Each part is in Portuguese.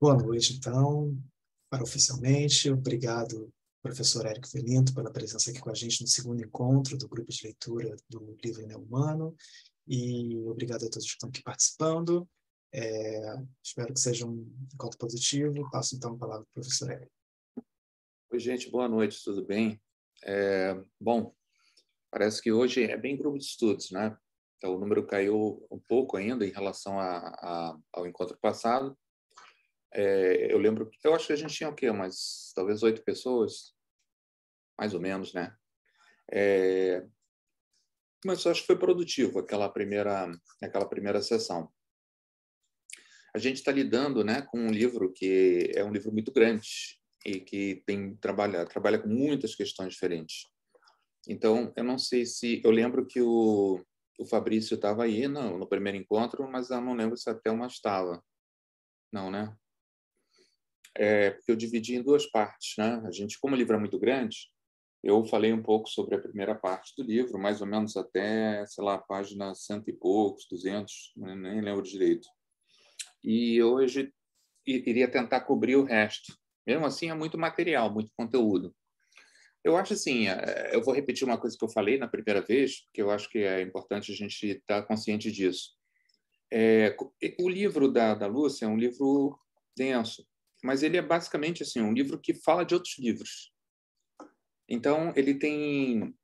Boa noite, então, para oficialmente. Obrigado, professor Érico Felinto, pela presença aqui com a gente no segundo encontro do grupo de leitura do livro Neo-Humano, e obrigado a todos que estão aqui participando. Espero que seja um encontro positivo. Passo, então, a palavra para o professor Érico. Oi, gente, boa noite, tudo bem? Bom, parece que hoje é bem grupo de estudos, né? Então, o número caiu um pouco ainda em relação ao encontro passado. Eu lembro que eu acho que a gente tinha o quê? Talvez 8 pessoas, mais ou menos, né? Mas eu acho que foi produtivo aquela primeira sessão. A gente está lidando, né, com um livro que é um livro muito grande e que trabalha com muitas questões diferentes. Então, eu não sei se... Eu lembro que o Fabrício estava aí no primeiro encontro, mas eu não lembro se a Thelma estava. Não, né? Porque eu dividi em 2 partes, né? Como o livro é muito grande, eu falei um pouco sobre a primeira parte do livro, mais ou menos até, sei lá, página 100 e poucos, 200, nem lembro direito. E hoje iria tentar cobrir o resto. Mesmo assim, é muito material, muito conteúdo. Eu acho assim, eu vou repetir uma coisa que eu falei na primeira vez, porque eu acho que é importante a gente estar consciente disso. O livro da Lúcia é um livro denso, mas ele é basicamente assim, um livro que fala de outros livros. Então, ele tem,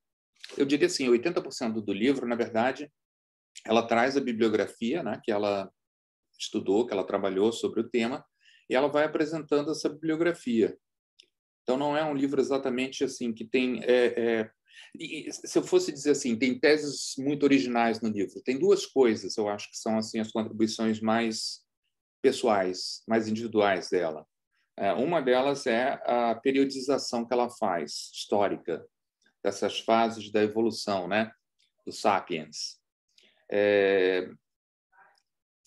eu diria assim, 80% do livro, na verdade, ela traz a bibliografia, né, que ela estudou, que ela trabalhou sobre o tema, e ela vai apresentando essa bibliografia. Então, não é um livro exatamente assim que tem... se eu fosse dizer assim, tem teses muito originais no livro. Tem 2 coisas, eu acho, que são assim as contribuições mais pessoais, mais individuais dela. Uma delas é a periodização que ela faz, histórica, dessas fases da evolução, né, do Sapiens.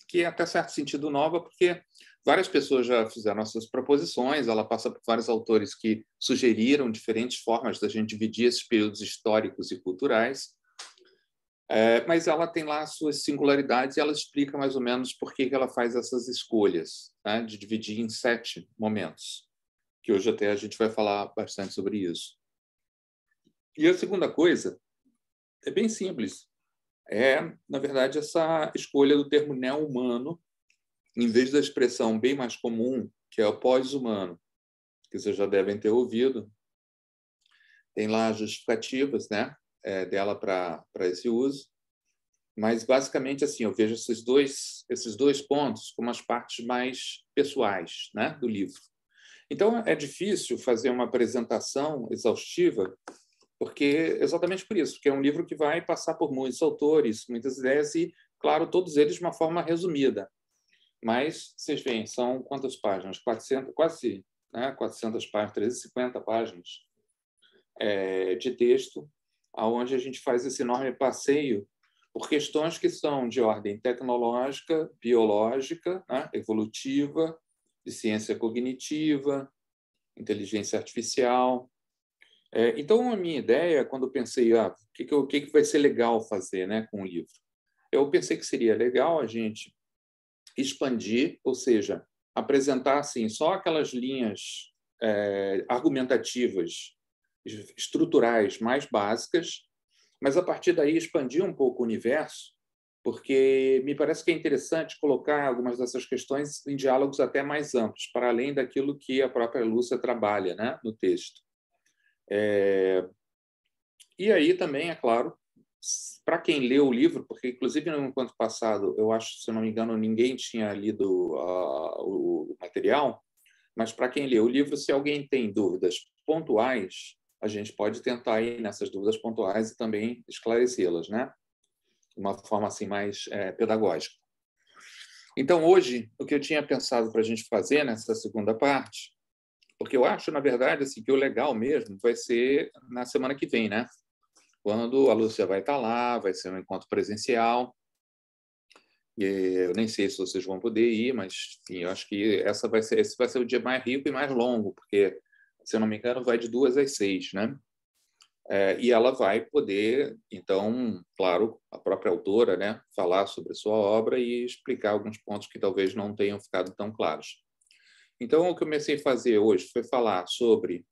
Que é, até certo sentido, nova, porque várias pessoas já fizeram essas proposições, ela passa por vários autores que sugeriram diferentes formas da gente dividir esses períodos históricos e culturais, mas ela tem lá as suas singularidades e ela explica mais ou menos por que ela faz essas escolhas, né, de dividir em 7 momentos, que hoje até a gente vai falar bastante sobre isso. E a segunda coisa é bem simples, na verdade, essa escolha do termo neo-humano, em vez da expressão bem mais comum, que é o pós-humano, que vocês já devem ter ouvido. Tem lá justificativas, né, dela para esse uso, mas, basicamente, assim, eu vejo esses dois pontos como as partes mais pessoais, né, do livro. Então, é difícil fazer uma apresentação exaustiva, exatamente por isso, porque é um livro que vai passar por muitos autores, muitas ideias e, claro, todos eles de uma forma resumida. Mas, vocês veem, são quantas páginas? 400, quase, né? 400 páginas, 350 páginas de texto, onde a gente faz esse enorme passeio por questões que são de ordem tecnológica, biológica, né? Evolutiva, de ciência cognitiva, inteligência artificial. Então, a minha ideia, quando eu pensei o que vai ser legal fazer, né, com o livro, eu pensei que seria legal a gente expandir, ou seja, apresentar assim, só aquelas linhas argumentativas, estruturais mais básicas, mas a partir daí expandir um pouco o universo, porque me parece que é interessante colocar algumas dessas questões em diálogos até mais amplos, para além daquilo que a própria Lúcia trabalha, né, no texto. E aí também, é claro, para quem leu o livro, porque, inclusive, no encontro passado, eu acho, se eu não me engano, ninguém tinha lido o material, mas para quem leu o livro, se alguém tem dúvidas pontuais, a gente pode tentar ir nessas dúvidas pontuais e também esclarecê-las, né? De uma forma assim mais pedagógica. Então, hoje, o que eu tinha pensado para a gente fazer nessa segunda parte, porque eu acho, na verdade, assim, que o legal mesmo vai ser na semana que vem, né? Quando a Lúcia vai estar lá, vai ser um encontro presencial. E eu nem sei se vocês vão poder ir, mas enfim, eu acho que esse vai ser o dia mais rico e mais longo, porque, se eu não me engano, vai de 2 às 6, né? E ela vai poder, então, claro, a própria autora, né, falar sobre a sua obra e explicar alguns pontos que talvez não tenham ficado tão claros. Então, o que eu comecei a fazer hoje foi falar sobre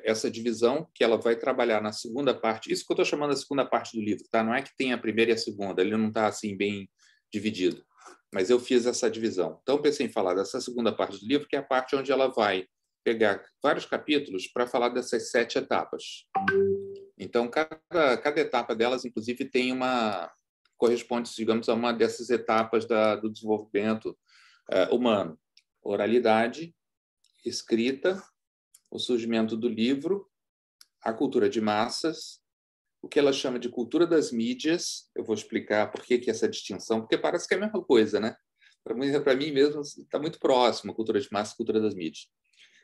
essa divisão, que ela vai trabalhar na segunda parte. Isso que eu estou chamando de segunda parte do livro, tá? Não é que tem a primeira e a segunda, ele não está assim bem dividido, mas eu fiz essa divisão. Então, eu pensei em falar dessa segunda parte do livro, que é a parte onde ela vai pegar vários capítulos para falar dessas 7 etapas. Então, cada etapa delas, inclusive, corresponde, digamos, a uma dessas etapas do desenvolvimento humano. Oralidade, escrita, o surgimento do livro, a cultura de massas, o que ela chama de cultura das mídias. Eu vou explicar por que essa distinção, porque parece que é a mesma coisa, né? Para mim mesmo, está muito próximo a cultura de massas e a cultura das mídias.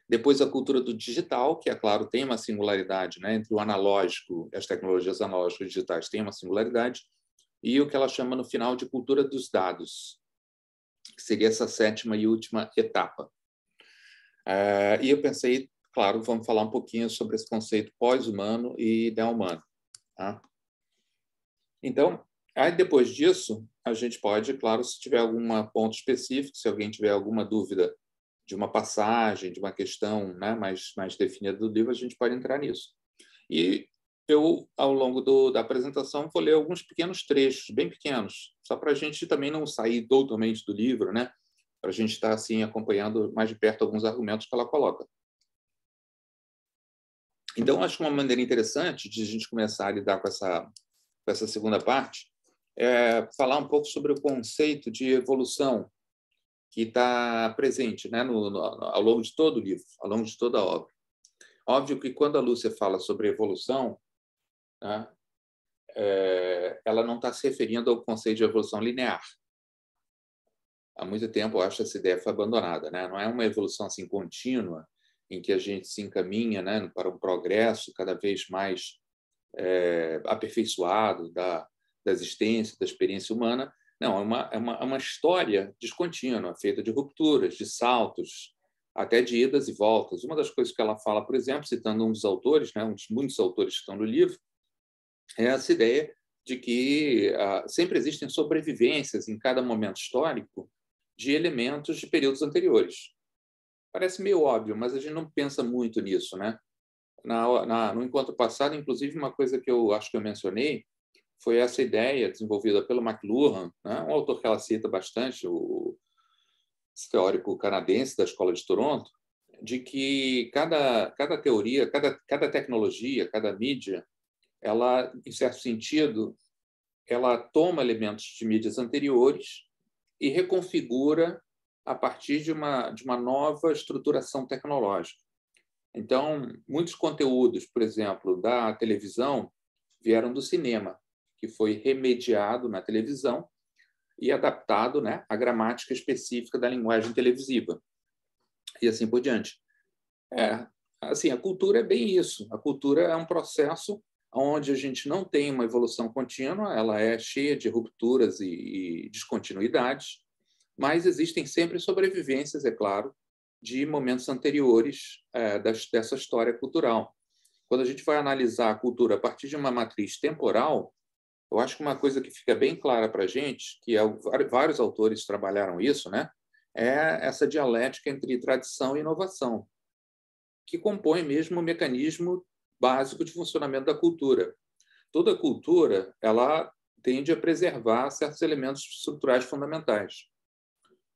Depois, a cultura do digital, que, é claro, tem uma singularidade, né? Entre o analógico e as tecnologias analógicas e digitais, tem uma singularidade. E o que ela chama, no final, de cultura dos dados, que seria essa 7ª e última etapa. E eu pensei, claro, vamos falar um pouquinho sobre esse conceito pós-humano e neo-humano. Tá? Então, aí depois disso, a gente pode, claro, se tiver algum ponto específico, se alguém tiver alguma dúvida de uma passagem, de uma questão, né, mais definida do livro, a gente pode entrar nisso. E eu, ao longo da apresentação, vou ler alguns pequenos trechos, bem pequenos, só para a gente também não sair totalmente do livro, né? Para a gente estar assim, acompanhando mais de perto alguns argumentos que ela coloca. Então, acho que uma maneira interessante de a gente começar a lidar com essa segunda parte é falar um pouco sobre o conceito de evolução que está presente, né, ao longo de todo o livro, ao longo de toda a obra. Óbvio que quando a Lúcia fala sobre evolução, né, ela não está se referindo ao conceito de evolução linear. Há muito tempo, eu acho que essa ideia foi abandonada, né? Não é uma evolução assim contínua, em que a gente se encaminha, né, para um progresso cada vez mais aperfeiçoado da existência, da experiência humana. Não, é uma história descontínua, feita de rupturas, de saltos, até de idas e voltas. Uma das coisas que ela fala, por exemplo, citando um dos autores, né, um dos muitos autores que estão no livro, é essa ideia de que sempre existem sobrevivências em cada momento histórico de elementos de períodos anteriores. Parece meio óbvio, mas a gente não pensa muito nisso, né? No encontro passado, inclusive, uma coisa que eu acho que eu mencionei foi essa ideia desenvolvida pelo McLuhan, né? Um autor que ela cita bastante, o teórico canadense da Escola de Toronto, de que cada teoria, cada tecnologia, cada mídia, ela, em certo sentido, ela toma elementos de mídias anteriores e reconfigura a partir de uma nova estruturação tecnológica. Então, muitos conteúdos, por exemplo, da televisão, vieram do cinema, que foi remediado na televisão e adaptado, né, à gramática específica da linguagem televisiva. E assim por diante. Assim, a cultura é bem isso. A cultura é um processo onde a gente não tem uma evolução contínua, ela é cheia de rupturas e descontinuidades, mas existem sempre sobrevivências, é claro, de momentos anteriores dessa história cultural. Quando a gente vai analisar a cultura a partir de uma matriz temporal, eu acho que uma coisa que fica bem clara para a gente, que vários autores trabalharam isso, né, é essa dialética entre tradição e inovação, que compõe mesmo o mecanismo básico de funcionamento da cultura. Toda cultura ela tende a preservar certos elementos estruturais fundamentais.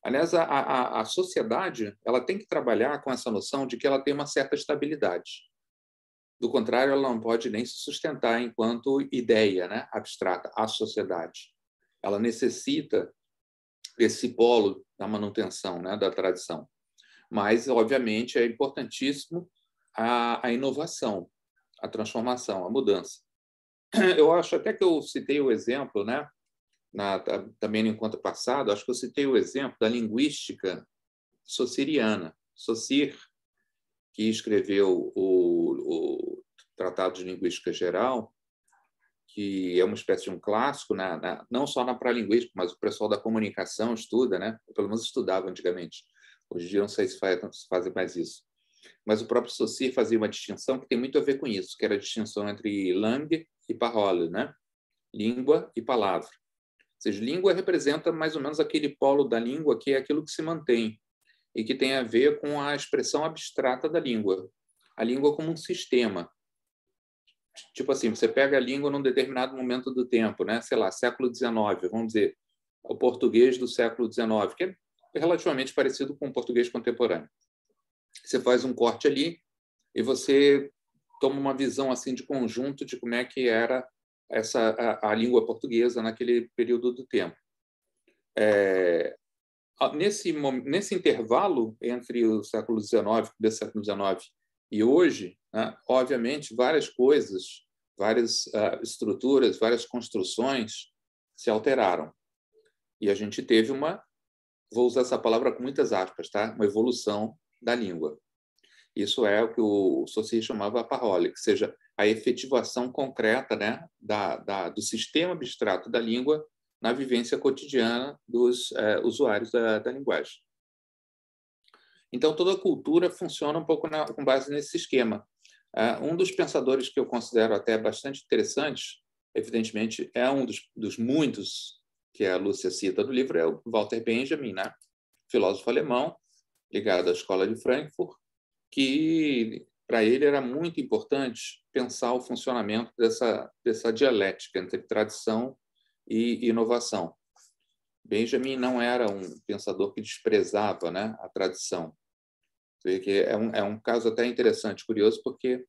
Aliás, a sociedade ela tem que trabalhar com essa noção de que ela tem uma certa estabilidade. Do contrário, ela não pode nem se sustentar enquanto ideia, né, abstrata, a sociedade. Ela necessita desse polo da manutenção, né, da tradição. Mas, obviamente, é importantíssimo a inovação, a transformação, a mudança. Eu acho até que eu citei o exemplo, né, também no encontro passado, acho que eu citei o exemplo da linguística sociriana, Saussure, que escreveu o Tratado de Linguística Geral, que é uma espécie de um clássico, não só na paralinguística, mas o pessoal da comunicação estuda, né? Pelo menos estudava antigamente. Hoje em dia não sei se fazem mais isso. Mas o próprio Saussure fazia uma distinção que tem muito a ver com isso, que era a distinção entre langue e parole, né? Língua e palavra. Ou seja, língua representa mais ou menos aquele polo da língua que é aquilo que se mantém. e que tem a ver com a expressão abstrata da língua. A língua como um sistema. Tipo assim, você pega a língua num determinado momento do tempo, né? Sei lá, século XIX, vamos dizer, o português do século XIX, que é relativamente parecido com o português contemporâneo. Você faz um corte ali e você toma uma visão assim de conjunto de como é que era a língua portuguesa naquele período do tempo. Nesse intervalo entre o século XIX, do século XIX e hoje, né, obviamente, várias coisas, várias estruturas, várias construções se alteraram. E a gente teve vou usar essa palavra com muitas aspas, tá? Uma evolução da língua. Isso é o que o Saussure chamava a parole, que seja a efetivação concreta, né, do sistema abstrato da língua na vivência cotidiana dos usuários da linguagem. Então, toda a cultura funciona um pouco com base nesse esquema. Um dos pensadores que eu considero até bastante interessante, evidentemente, é um dos muitos que a Lúcia cita do livro, é o Walter Benjamin, né? Filósofo alemão, ligado à Escola de Frankfurt, que para ele era muito importante pensar o funcionamento dessa dialética entre tradição e inovação. Benjamin não era um pensador que desprezava, né, a tradição. Que é um caso até interessante, curioso, porque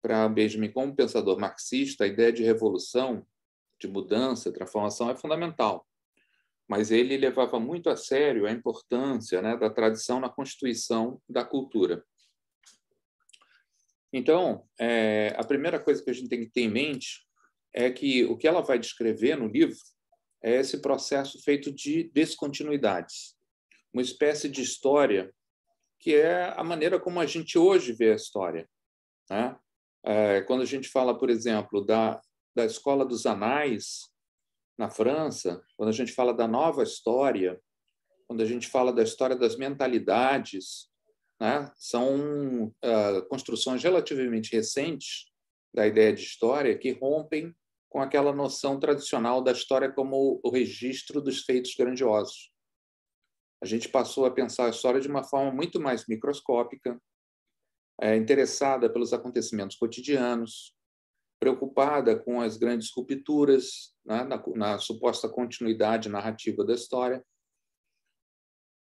para Benjamin, como pensador marxista, a ideia de revolução, de mudança, transformação é fundamental. Mas ele levava muito a sério a importância, né, da tradição na constituição da cultura. Então, a primeira coisa que a gente tem que ter em mente é que o que ela vai descrever no livro é esse processo feito de descontinuidades, uma espécie de história que é a maneira como a gente hoje vê a história, né? Quando a gente fala, por exemplo, da Escola dos Anais na França, quando a gente fala da nova história, quando a gente fala da história das mentalidades, né? São construções relativamente recentes da ideia de história que rompem com aquela noção tradicional da história como o registro dos feitos grandiosos. A gente passou a pensar a história de uma forma muito mais microscópica, interessada pelos acontecimentos cotidianos, preocupada com as grandes rupturas, né, na suposta continuidade narrativa da história.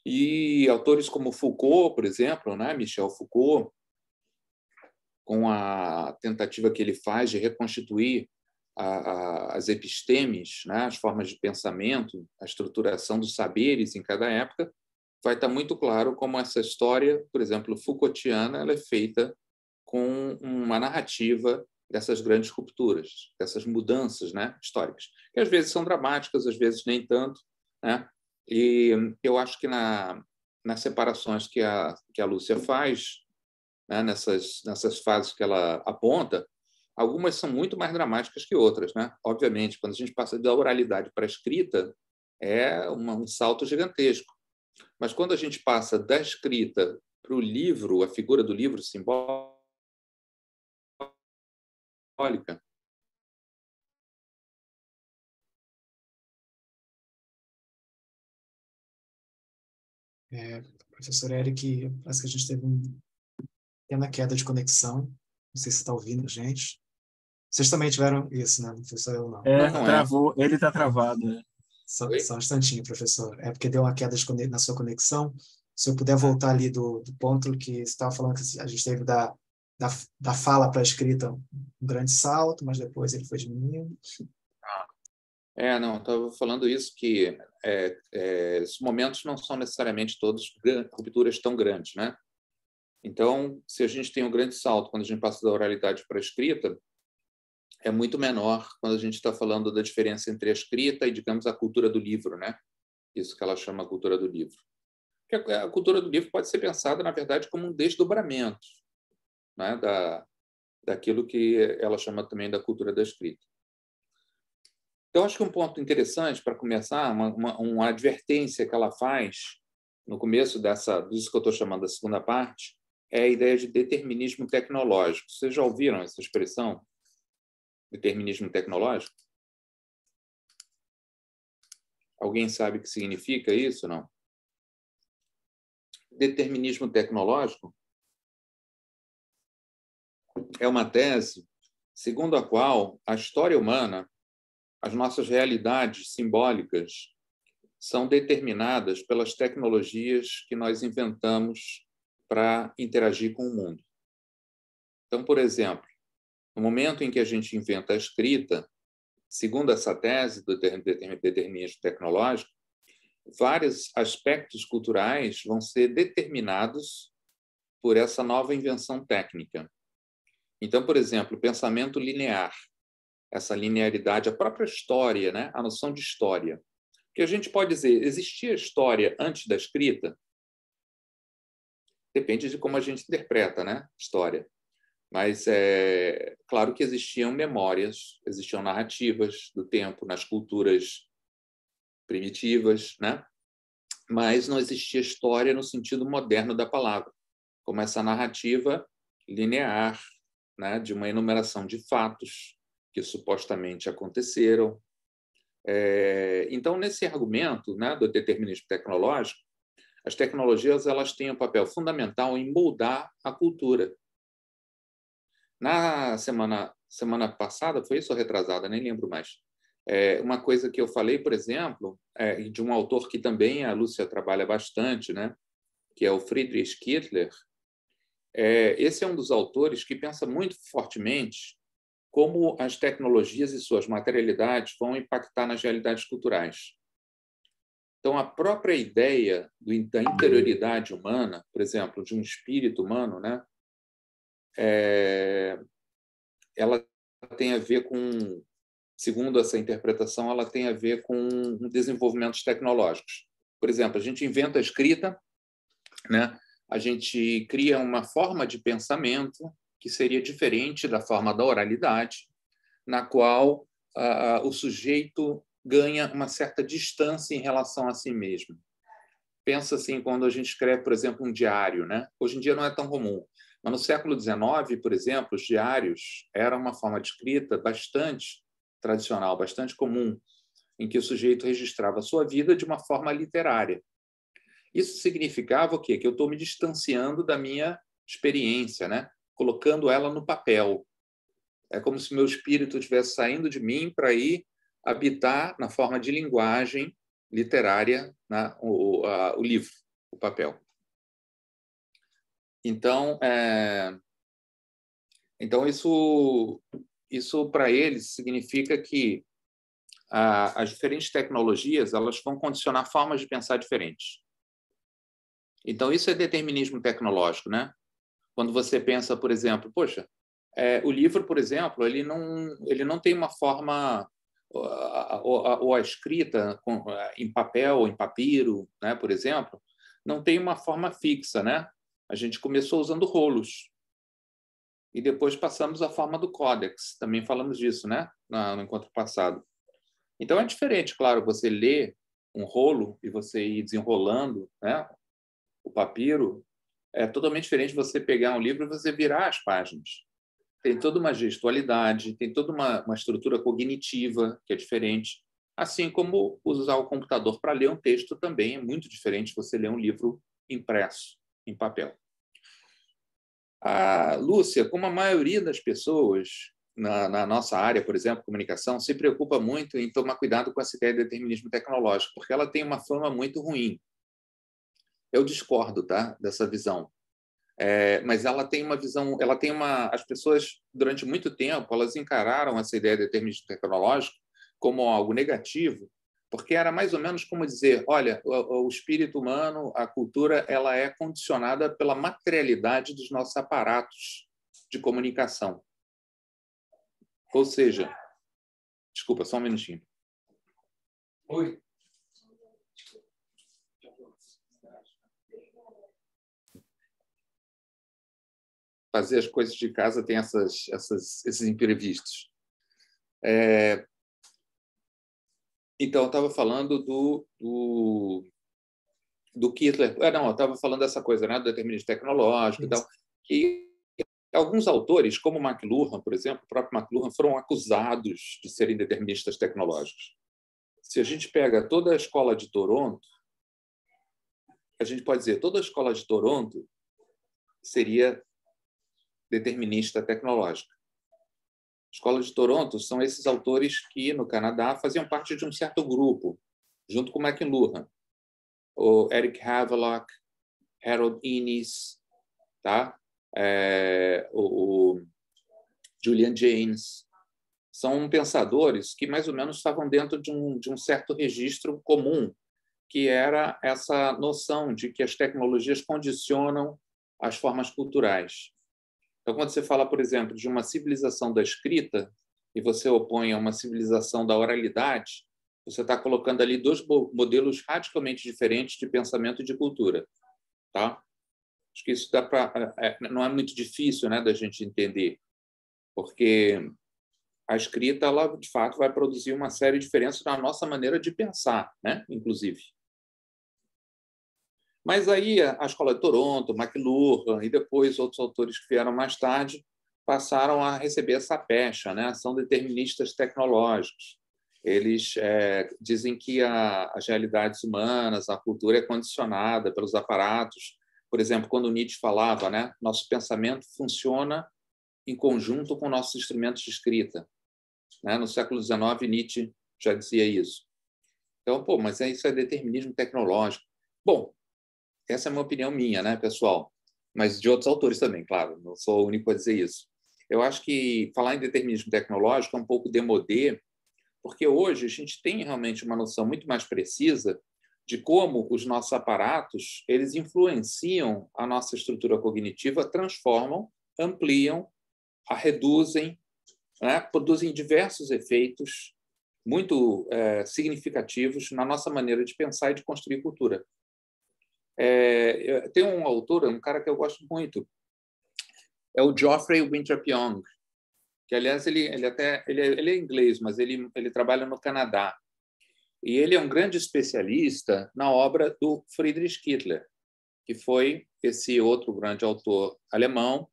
E autores como Foucault, por exemplo, né, Michel Foucault, com a tentativa que ele faz de reconstituir as epistemes, né, as formas de pensamento, a estruturação dos saberes em cada época, vai estar muito claro como essa história, por exemplo, Foucaultiana, ela é feita com uma narrativa dessas grandes rupturas, dessas mudanças, né, históricas, que às vezes são dramáticas, às vezes nem tanto, né? E eu acho que nas separações que a Lúcia faz, né, nessas fases que ela aponta, algumas são muito mais dramáticas que outras, né? Obviamente, quando a gente passa da oralidade para a escrita, é um salto gigantesco. Mas quando a gente passa da escrita para o livro, a figura do livro simbólica, Professor Eric, parece que a gente teve uma pequena queda de conexão. Não sei se está ouvindo a gente. Vocês também tiveram isso, né? Não foi só eu, não. Não Travou. Ele está travado. Só um instantinho, professor. É porque deu uma queda na sua conexão. Se eu puder voltar ali do ponto que você estava falando, que a gente teve da fala para a escrita um grande salto, mas depois ele foi diminuindo. Não, estava falando isso, que esses momentos não são necessariamente todos rupturas tão grandes, né? Então, se a gente tem um grande salto quando a gente passa da oralidade para a escrita, é muito menor quando a gente está falando da diferença entre a escrita e, digamos, a cultura do livro, né? Isso que ela chama a cultura do livro. Porque a cultura do livro pode ser pensada, na verdade, como um desdobramento, né, daquilo que ela chama também da cultura da escrita. Então, acho que um ponto interessante para começar, uma advertência que ela faz no começo disso que eu estou chamando da segunda parte, é a ideia de determinismo tecnológico. Vocês já ouviram essa expressão? Determinismo tecnológico? Alguém sabe o que significa isso, não? determinismo tecnológico é uma tese segundo a qual a história humana, as nossas realidades simbólicas, são determinadas pelas tecnologias que nós inventamos para interagir com o mundo. Então, por exemplo, no momento em que a gente inventa a escrita, segundo essa tese do determinismo tecnológico, vários aspectos culturais vão ser determinados por essa nova invenção técnica. Então, por exemplo, o pensamento linear, essa linearidade, a própria história, né? A noção de história. Que a gente pode dizer, existia história antes da escrita? Depende de como a gente interpreta, né? História. Mas é claro que existiam memórias, existiam narrativas do tempo nas culturas primitivas, né? Mas não existia história no sentido moderno da palavra, como essa narrativa linear, né? De uma enumeração de fatos que supostamente aconteceram. Então, nesse argumento, né, do determinismo tecnológico, as tecnologias elas têm um papel fundamental em moldar a cultura. Na semana passada, foi isso ou retrasada? Nem lembro mais. Uma coisa que eu falei, por exemplo, de um autor que também a Lúcia trabalha bastante, né, que é o Friedrich Kittler. Esse é um dos autores que pensa muito fortemente como as tecnologias e suas materialidades vão impactar nas realidades culturais. Então, a própria ideia da interioridade humana, por exemplo, de um espírito humano, né, ela tem a ver com, segundo essa interpretação, ela tem a ver com desenvolvimentos tecnológicos. Por exemplo, a gente inventa a escrita, né, a gente cria uma forma de pensamento que seria diferente da forma da oralidade, na qual o sujeito ganha uma certa distância em relação a si mesmo. Pensa assim, quando a gente escreve, por exemplo, um diário, né? Hoje em dia não é tão comum, mas no século XIX, por exemplo, os diários eram uma forma de escrita bastante tradicional, bastante comum, em que o sujeito registrava a sua vida de uma forma literária. Isso significava o quê? Que eu estou me distanciando da minha experiência, né? Colocando ela no papel. É como se meu espírito estivesse saindo de mim para ir habitar na forma de linguagem literária, né? O livro, o papel. Então, isso para eles significa que as diferentes tecnologias elas vão condicionar formas de pensar diferentes. Então, isso é determinismo tecnológico, né? Quando você pensa, por exemplo, poxa, o livro, por exemplo, ele não tem uma forma, ou a escrita em papel, em papiro, né, por exemplo, não tem uma forma fixa, né? A gente começou usando rolos e depois passamos à forma do códex. Também falamos disso, né, no encontro passado. Então é diferente, claro, você ler um rolo e você ir desenrolando, né, o papiro. É totalmente diferente de você pegar um livro e você virar as páginas. Tem toda uma gestualidade, tem toda uma estrutura cognitiva que é diferente, assim como usar o computador para ler um texto também é muito diferente de você ler um livro impresso, em papel. A Lúcia, como a maioria das pessoas na nossa área, por exemplo, comunicação, se preocupa muito em tomar cuidado com essa ideia de determinismo tecnológico, porque ela tem uma fama muito ruim. Eu discordo, tá, dessa visão. Mas ela tem uma visão, as pessoas durante muito tempo elas encararam essa ideia de determinismo tecnológico como algo negativo, porque era mais ou menos como dizer, olha, o espírito humano, a cultura, ela é condicionada pela materialidade dos nossos aparatos de comunicação. Ou seja, desculpa, só um minutinho. Oi. Fazer as coisas de casa tem esses imprevistos. Então, eu estava falando do Kittler. Não, eu estava falando dessa coisa, né, do determinismo tecnológico e tal. E alguns autores, como McLuhan, por exemplo, o próprio McLuhan, foram acusados de serem deterministas tecnológicos. Se a gente pega toda a escola de Toronto, a gente pode dizer, toda a escola de Toronto seria determinista tecnológica. A escola de Toronto são esses autores que, no Canadá, faziam parte de um certo grupo, junto com McLuhan, o Eric Havelock, Harold Innis, tá? O Julian Jaynes. São pensadores que, mais ou menos, estavam dentro de um certo registro comum, que era essa noção de que as tecnologias condicionam as formas culturais. Então, quando você fala, por exemplo, de uma civilização da escrita e você opõe a uma civilização da oralidade, você está colocando ali dois modelos radicalmente diferentes de pensamento e de cultura. Tá? Acho que isso não é muito difícil, né, da gente entender, porque a escrita, ela, de fato, vai produzir uma série de diferenças na nossa maneira de pensar, né, inclusive. Mas aí a Escola de Toronto, McLuhan e depois outros autores que vieram mais tarde passaram a receber essa pecha, né? São deterministas tecnológicos. Eles dizem que as realidades humanas, a cultura é condicionada pelos aparatos. Por exemplo, quando Nietzsche falava, né? Nosso pensamento funciona em conjunto com nossos instrumentos de escrita. Né? No século XIX, Nietzsche já dizia isso. Então, mas isso é determinismo tecnológico. Bom, essa é uma opinião minha, né, pessoal? Mas de outros autores também, claro. Não sou o único a dizer isso. Eu acho que falar em determinismo tecnológico é um pouco démodé, porque hoje a gente tem realmente uma noção muito mais precisa de como os nossos aparatos eles influenciam a nossa estrutura cognitiva, transformam, ampliam, a reduzem, né, produzem diversos efeitos muito significativos na nossa maneira de pensar e de construir cultura. Tem um autor, um cara que eu gosto muito, é o Geoffrey Winter-Pyong, que, aliás, ele é inglês, mas ele trabalha no Canadá. E ele é um grande especialista na obra do Friedrich Kittler, que foi esse outro grande autor alemão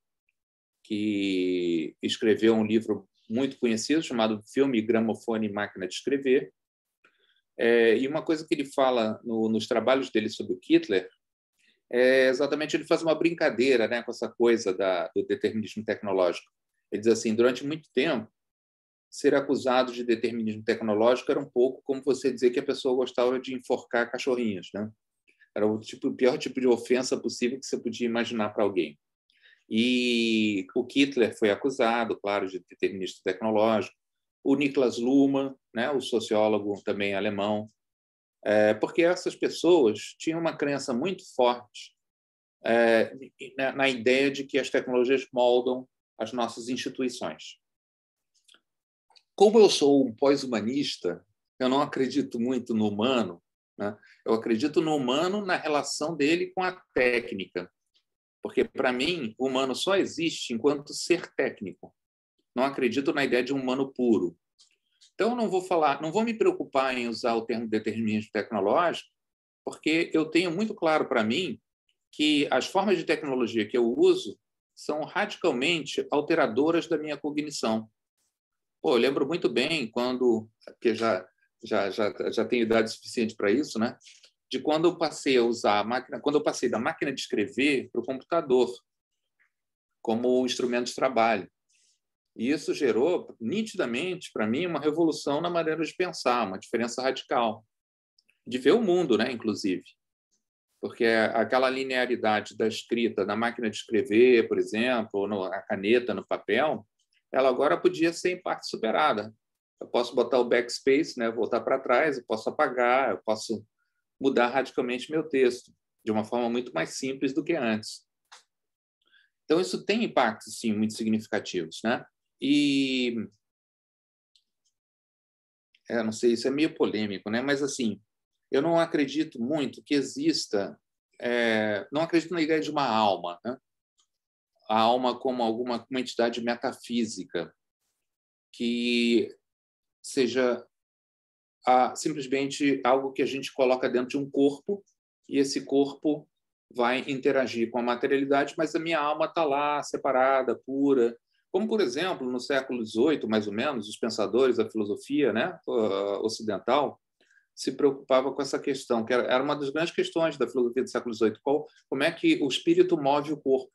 que escreveu um livro muito conhecido chamado Filme, Gramofone e Máquina de Escrever. E uma coisa que ele fala nos trabalhos dele sobre o Kittler exatamente, ele faz uma brincadeira, né, com essa coisa do determinismo tecnológico. Ele diz assim, durante muito tempo, ser acusado de determinismo tecnológico era um pouco como você dizer que a pessoa gostava de enforcar cachorrinhos, né? Era o pior tipo de ofensa possível que você podia imaginar para alguém. E o Kittler foi acusado, claro, de determinismo tecnológico. O Niklas Luhmann, né, o sociólogo também alemão, porque essas pessoas tinham uma crença muito forte na ideia de que as tecnologias moldam as nossas instituições. Como eu sou um pós-humanista, eu não acredito muito no humano, né? Eu acredito no humano na relação dele com a técnica, porque, para mim, o humano só existe enquanto ser técnico. Não acredito na ideia de um humano puro. Então, eu não vou me preocupar em usar o termo determinismo tecnológico, porque eu tenho muito claro para mim que as formas de tecnologia que eu uso são radicalmente alteradoras da minha cognição. Eu lembro muito bem porque já tenho idade suficiente para isso, né? De quando eu passei a usar quando eu passei da máquina de escrever para o computador como instrumento de trabalho. E isso gerou, nitidamente, para mim, uma revolução na maneira de pensar, uma diferença radical. De ver o mundo, né, inclusive. Porque aquela linearidade da escrita na máquina de escrever, por exemplo, ou a caneta no papel, ela agora podia ser, em parte, superada. Eu posso botar o backspace, né, voltar para trás, eu posso apagar, eu posso mudar radicalmente meu texto, de uma forma muito mais simples do que antes. Então, isso tem impactos, sim, muito significativos, né? E não sei, isso é meio polêmico, né? Mas, assim, eu não acredito muito que exista, não acredito na ideia de uma alma, né? A alma como uma entidade metafísica que seja simplesmente algo que a gente coloca dentro de um corpo e esse corpo vai interagir com a materialidade, mas a minha alma está lá, separada, pura. Como, por exemplo, no século XVIII, mais ou menos, os pensadores da filosofia, né, ocidental se preocupava com essa questão, que era uma das grandes questões da filosofia do século XVIII. Como é que o espírito move o corpo?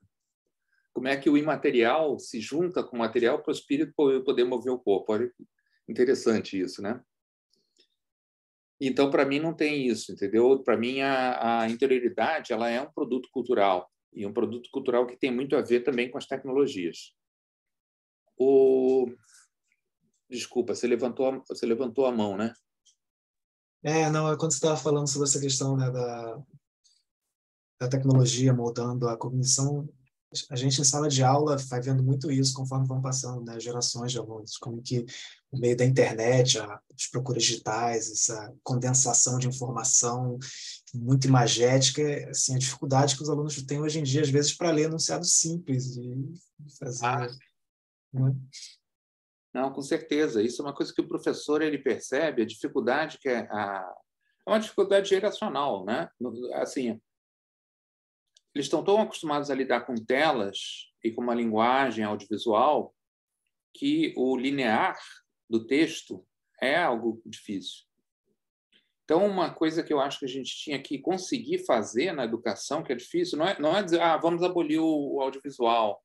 Como é que o imaterial se junta com o material para o espírito poder mover o corpo? Olha que interessante isso, né? Então, para mim, não tem isso, entendeu? Para mim, a interioridade ela é um produto cultural, e um produto cultural que tem muito a ver também com as tecnologias. Desculpa, você levantou a mão, né? Não, quando você estava falando sobre essa questão, né, da tecnologia moldando a cognição, a gente em sala de aula vai vendo muito isso conforme vão passando, né, gerações de alunos, como que o meio da internet, as procuras digitais, essa condensação de informação muito imagética, assim, a dificuldade que os alunos têm hoje em dia, às vezes, para ler enunciados simples e fazer... Né? Não, com certeza. Isso é uma coisa que o professor ele percebe, a dificuldade que é uma dificuldade geracional, né? Assim, eles estão tão acostumados a lidar com telas e com uma linguagem audiovisual que o linear do texto é algo difícil. Então, uma coisa que eu acho que a gente tinha que conseguir fazer na educação, que é difícil, não é dizer, vamos abolir o audiovisual.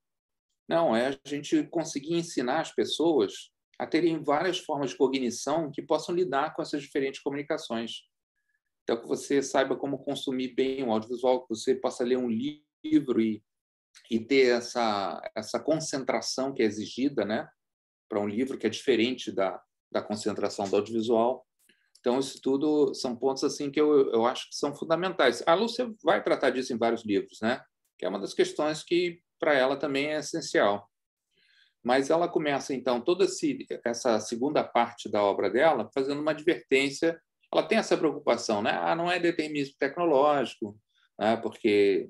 Não, é a gente conseguir ensinar as pessoas a terem várias formas de cognição que possam lidar com essas diferentes comunicações. Então, que você saiba como consumir bem o audiovisual, que você possa ler um livro e ter essa concentração que é exigida, né, para um livro que é diferente da concentração do audiovisual. Então, isso tudo são pontos assim que eu acho que são fundamentais. A Lúcia vai tratar disso em vários livros, né? Que é uma das questões que, para ela, também é essencial. Mas ela começa, então, toda essa segunda parte da obra dela fazendo uma advertência. Ela tem essa preocupação, né? Não é determinismo tecnológico, né? Porque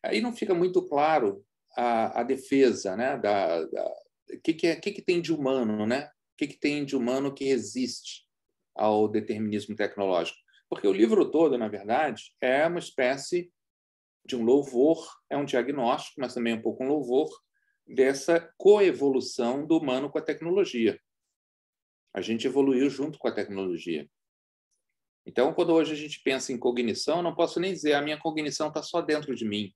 aí não fica muito claro a defesa, né? Que tem de humano, né? O que tem de humano que resiste ao determinismo tecnológico? Porque o livro todo, na verdade, é uma espécie de um louvor, é um diagnóstico, mas também um pouco um louvor dessa coevolução do humano com a tecnologia. A gente evoluiu junto com a tecnologia. Então, quando hoje a gente pensa em cognição, não posso nem dizer a minha cognição está só dentro de mim.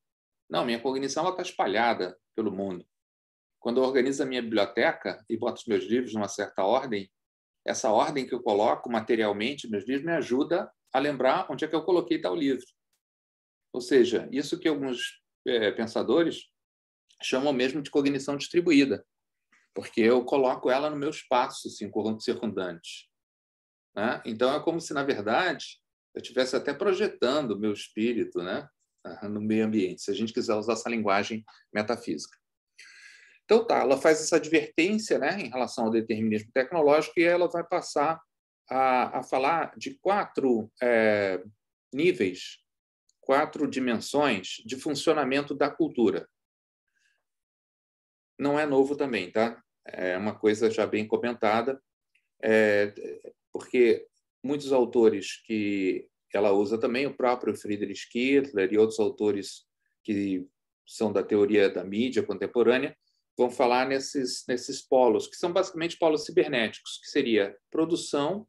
Não, minha cognição está espalhada pelo mundo. Quando eu organizo a minha biblioteca e boto os meus livros numa certa ordem, essa ordem que eu coloco materialmente nos livros me ajuda a lembrar onde é que eu coloquei tal livro. Ou seja, isso que alguns pensadores chamam mesmo de cognição distribuída, porque eu coloco ela no meu espaço circundante. Né? Então, é como se, na verdade, eu estivesse até projetando o meu espírito, né, no meio ambiente, se a gente quiser usar essa linguagem metafísica. Então, ela faz essa advertência, né, em relação ao determinismo tecnológico e ela vai passar a falar de 4 níveis, 4 dimensões de funcionamento da cultura. Não é novo também, tá? É uma coisa já bem comentada, porque muitos autores que ela usa também, o próprio Friedrich Kittler e outros autores que são da teoria da mídia contemporânea, vão falar nesses polos, que são basicamente polos cibernéticos, que seria produção,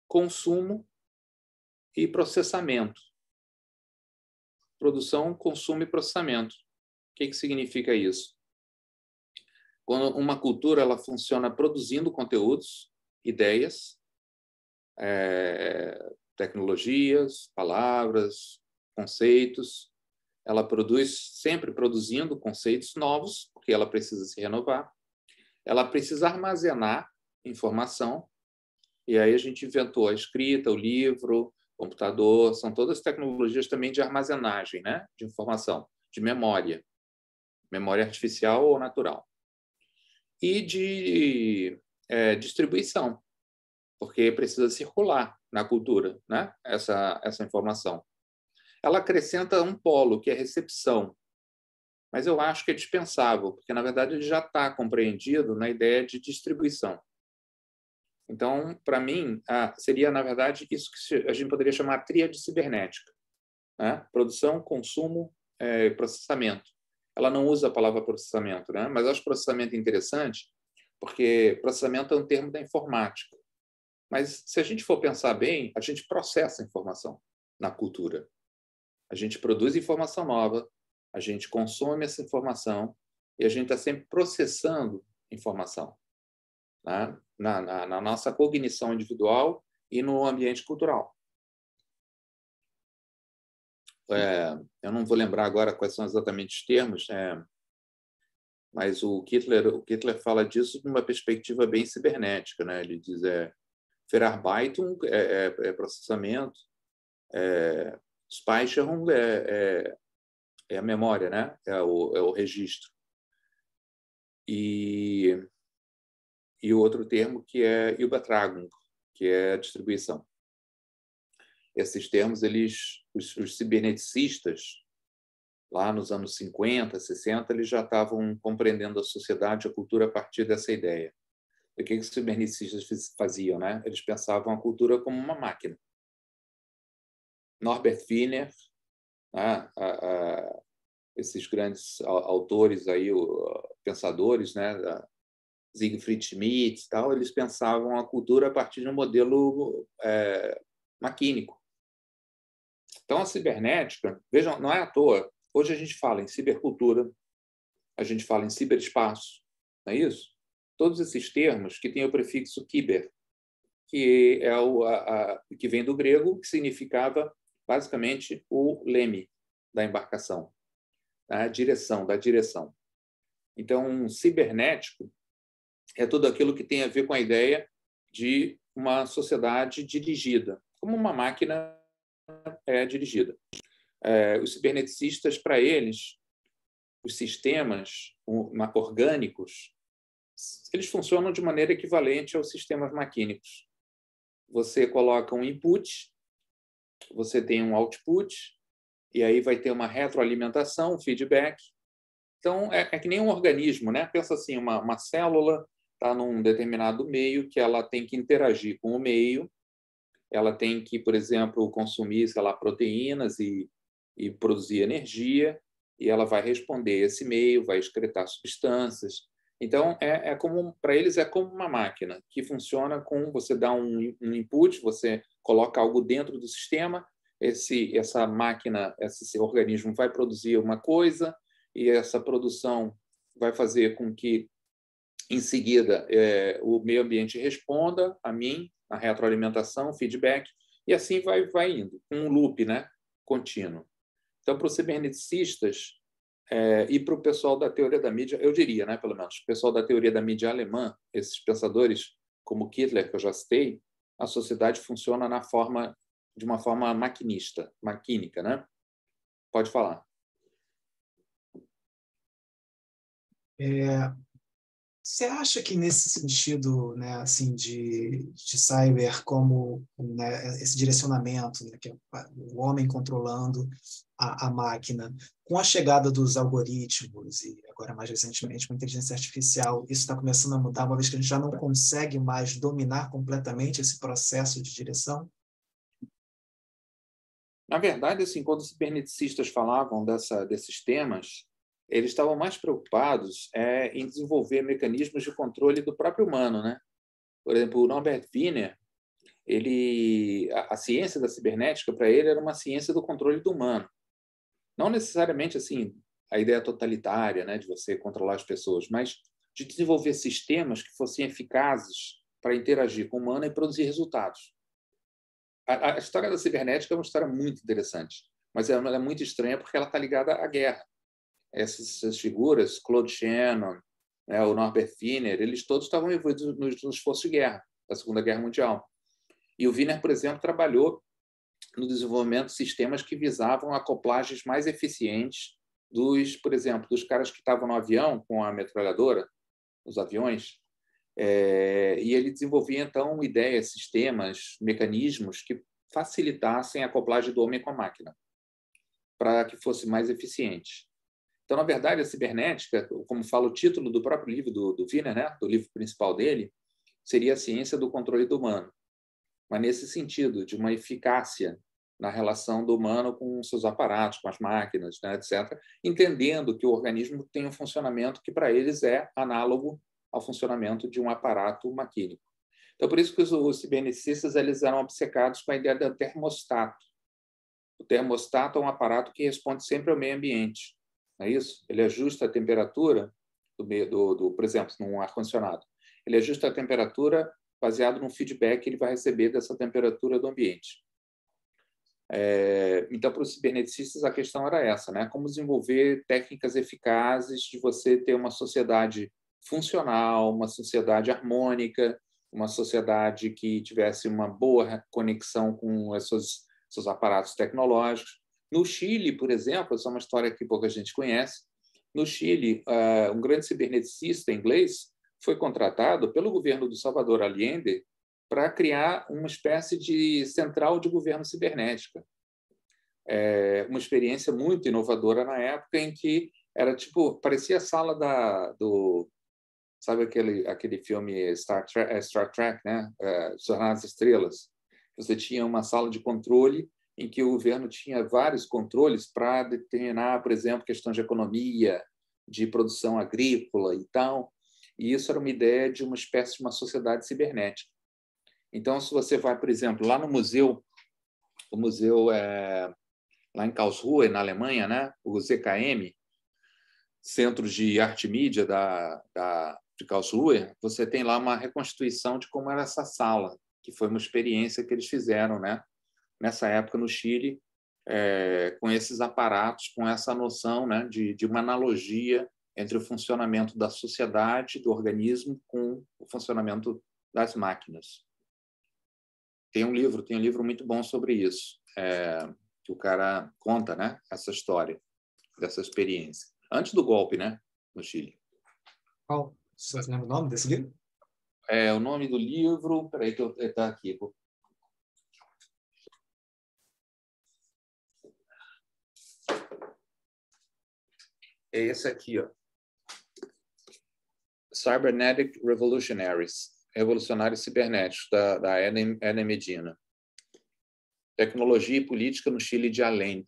consumo e processamento. Produção, consumo e processamento. O que significa isso? Quando uma cultura ela funciona produzindo conteúdos, ideias, tecnologias, palavras, conceitos, ela produz sempre produzindo conceitos novos, porque ela precisa se renovar. Ela precisa armazenar informação, e aí a gente inventou a escrita, o livro, o computador, são todas tecnologias também de armazenagem, né, de informação, de memória artificial ou natural. E de distribuição, porque precisa circular na cultura, né, essa informação. Ela acrescenta um polo, que é recepção, mas eu acho que é dispensável, porque, na verdade, ele já está compreendido na ideia de distribuição. Então, para mim, seria, na verdade, isso que a gente poderia chamar de tríade cibernética, né? Produção, consumo e processamento. Ela não usa a palavra processamento, né? Mas eu acho processamento interessante, porque processamento é um termo da informática. Mas, se a gente for pensar bem, a gente processa informação na cultura. A gente produz informação nova, a gente consome essa informação e a gente está sempre processando informação, né? na nossa cognição individual e no ambiente cultural. Eu não vou lembrar agora quais são exatamente os termos, mas o Kittler fala disso de uma perspectiva bem cibernética, né? Ele diz Verarbeitung é processamento, Speicherung é a memória, né? É o registro. E o outro termo que é Übertragung, que é a distribuição. Esses termos, os ciberneticistas, lá nos anos 50, 60, eles já estavam compreendendo a sociedade e a cultura a partir dessa ideia. E o que os ciberneticistas faziam, né? Eles pensavam a cultura como uma máquina. Norbert Wiener, né? Esses grandes autores aí, pensadores, né? Siegfried Schmidt, tal, eles pensavam a cultura a partir de um modelo maquínico. Então, a cibernética, vejam, não é à toa. Hoje a gente fala em cibercultura, a gente fala em ciberespaço, não é isso? Todos esses termos que têm o prefixo kiber, que é que vem do grego, que significava basicamente o leme da embarcação, a direção, da direção. Então, um cibernético é tudo aquilo que tem a ver com a ideia de uma sociedade dirigida, como uma máquina é dirigida. Os ciberneticistas, para eles, os sistemas orgânicos, eles funcionam de maneira equivalente aos sistemas maquínicos. Você coloca um input, você tem um output, e aí vai ter uma retroalimentação, um feedback. Então, é que nem um organismo, né? Pensa assim, uma célula está num determinado meio que ela tem que interagir com o meio, ela tem que, por exemplo, consumir, sei lá, proteínas e produzir energia, e ela vai responder esse meio, vai excretar substâncias. Então, para eles é como uma máquina que funciona com você dá um input, você coloca algo dentro do sistema, essa máquina, esse organismo vai produzir uma coisa e essa produção vai fazer com que, em seguida, o meio ambiente responda a mim, a retroalimentação, feedback, e assim vai indo, um loop, né, contínuo. Então, para os ciberneticistas e para o pessoal da teoria da mídia, eu diria, né, pelo menos, o pessoal da teoria da mídia alemã, esses pensadores como Kittler, que eu já citei, a sociedade funciona de uma forma maquínica, né? Pode falar. Você acha que nesse sentido, né, assim, de cyber como, né, esse direcionamento, né, que é o homem controlando a máquina, com a chegada dos algoritmos e agora mais recentemente com a inteligência artificial, isso está começando a mudar, uma vez que a gente já não consegue mais dominar completamente esse processo de direção? Na verdade, assim, quando os ciberneticistas falavam desses temas, eles estavam mais preocupados em desenvolver mecanismos de controle do próprio humano, né? Por exemplo, o Norbert Wiener, a ciência da cibernética para ele era uma ciência do controle do humano, não necessariamente assim a ideia totalitária, né, de você controlar as pessoas, mas de desenvolver sistemas que fossem eficazes para interagir com o humano e produzir resultados. A história da cibernética é uma história muito interessante, mas ela é muito estranha porque ela está ligada à guerra. Essas figuras, Claude Shannon, né, o Norbert Wiener, eles todos estavam envolvidos no esforço de guerra, da Segunda Guerra Mundial. E o Wiener, por exemplo, trabalhou no desenvolvimento de sistemas que visavam acoplagens mais eficientes por exemplo, dos caras que estavam no avião com a metralhadora, os aviões, e ele desenvolvia, então, ideias, sistemas, mecanismos que facilitassem a acoplagem do homem com a máquina, para que fosse mais eficiente. Então, na verdade, a cibernética, como fala o título do próprio livro do Wiener, né, do livro principal dele, seria a ciência do controle do humano, mas nesse sentido, de uma eficácia na relação do humano com seus aparatos, com as máquinas, né, etc., entendendo que o organismo tem um funcionamento que, para eles, é análogo ao funcionamento de um aparato maquínico. Então, por isso que os ciberneticistas eles eram obcecados com a ideia do termostato. O termostato é um aparato que responde sempre ao meio ambiente, não é isso? Ele ajusta a temperatura por exemplo, num ar-condicionado. Ele ajusta a temperatura baseado no feedback que ele vai receber dessa temperatura do ambiente. Então, para os ciberneticistas, a questão era essa, né? Como desenvolver técnicas eficazes de você ter uma sociedade funcional, uma sociedade harmônica, uma sociedade que tivesse uma boa conexão com os seus aparatos tecnológicos. No Chile, por exemplo, essa é uma história que pouca gente conhece. No Chile, um grande ciberneticista inglês foi contratado pelo governo do Salvador Allende para criar uma espécie de central de governo cibernética. Uma experiência muito inovadora na época, em que era tipo, parecia a sala sabe aquele filme Star Trek, né? Jornada das Estrelas. Você tinha uma sala de controle em que o governo tinha vários controles para determinar, por exemplo, questões de economia, de produção agrícola e tal. E isso era uma ideia de uma espécie de uma sociedade cibernética. Então, se você vai, por exemplo, lá no museu, o museu lá em Karlsruhe, na Alemanha, né? O ZKM, Centro de Arte e Mídia de Karlsruhe, você tem lá uma reconstituição de como era essa sala, que foi uma experiência que eles fizeram, né? Nessa época no Chile, com esses aparatos, com essa noção, né, de uma analogia entre o funcionamento da sociedade, do organismo, com o funcionamento das máquinas. Tem um livro muito bom sobre isso, que o cara conta, né, essa história, dessa experiência. Antes do golpe, né, no Chile. Qual? Você lembra o nome desse livro? O nome do livro... Espera aí, que está aqui. É esse aqui, ó. Cybernetic Revolutionaries, Revolucionários Cibernéticos, da Ana Medina. Tecnologia e Política no Chile de Allende.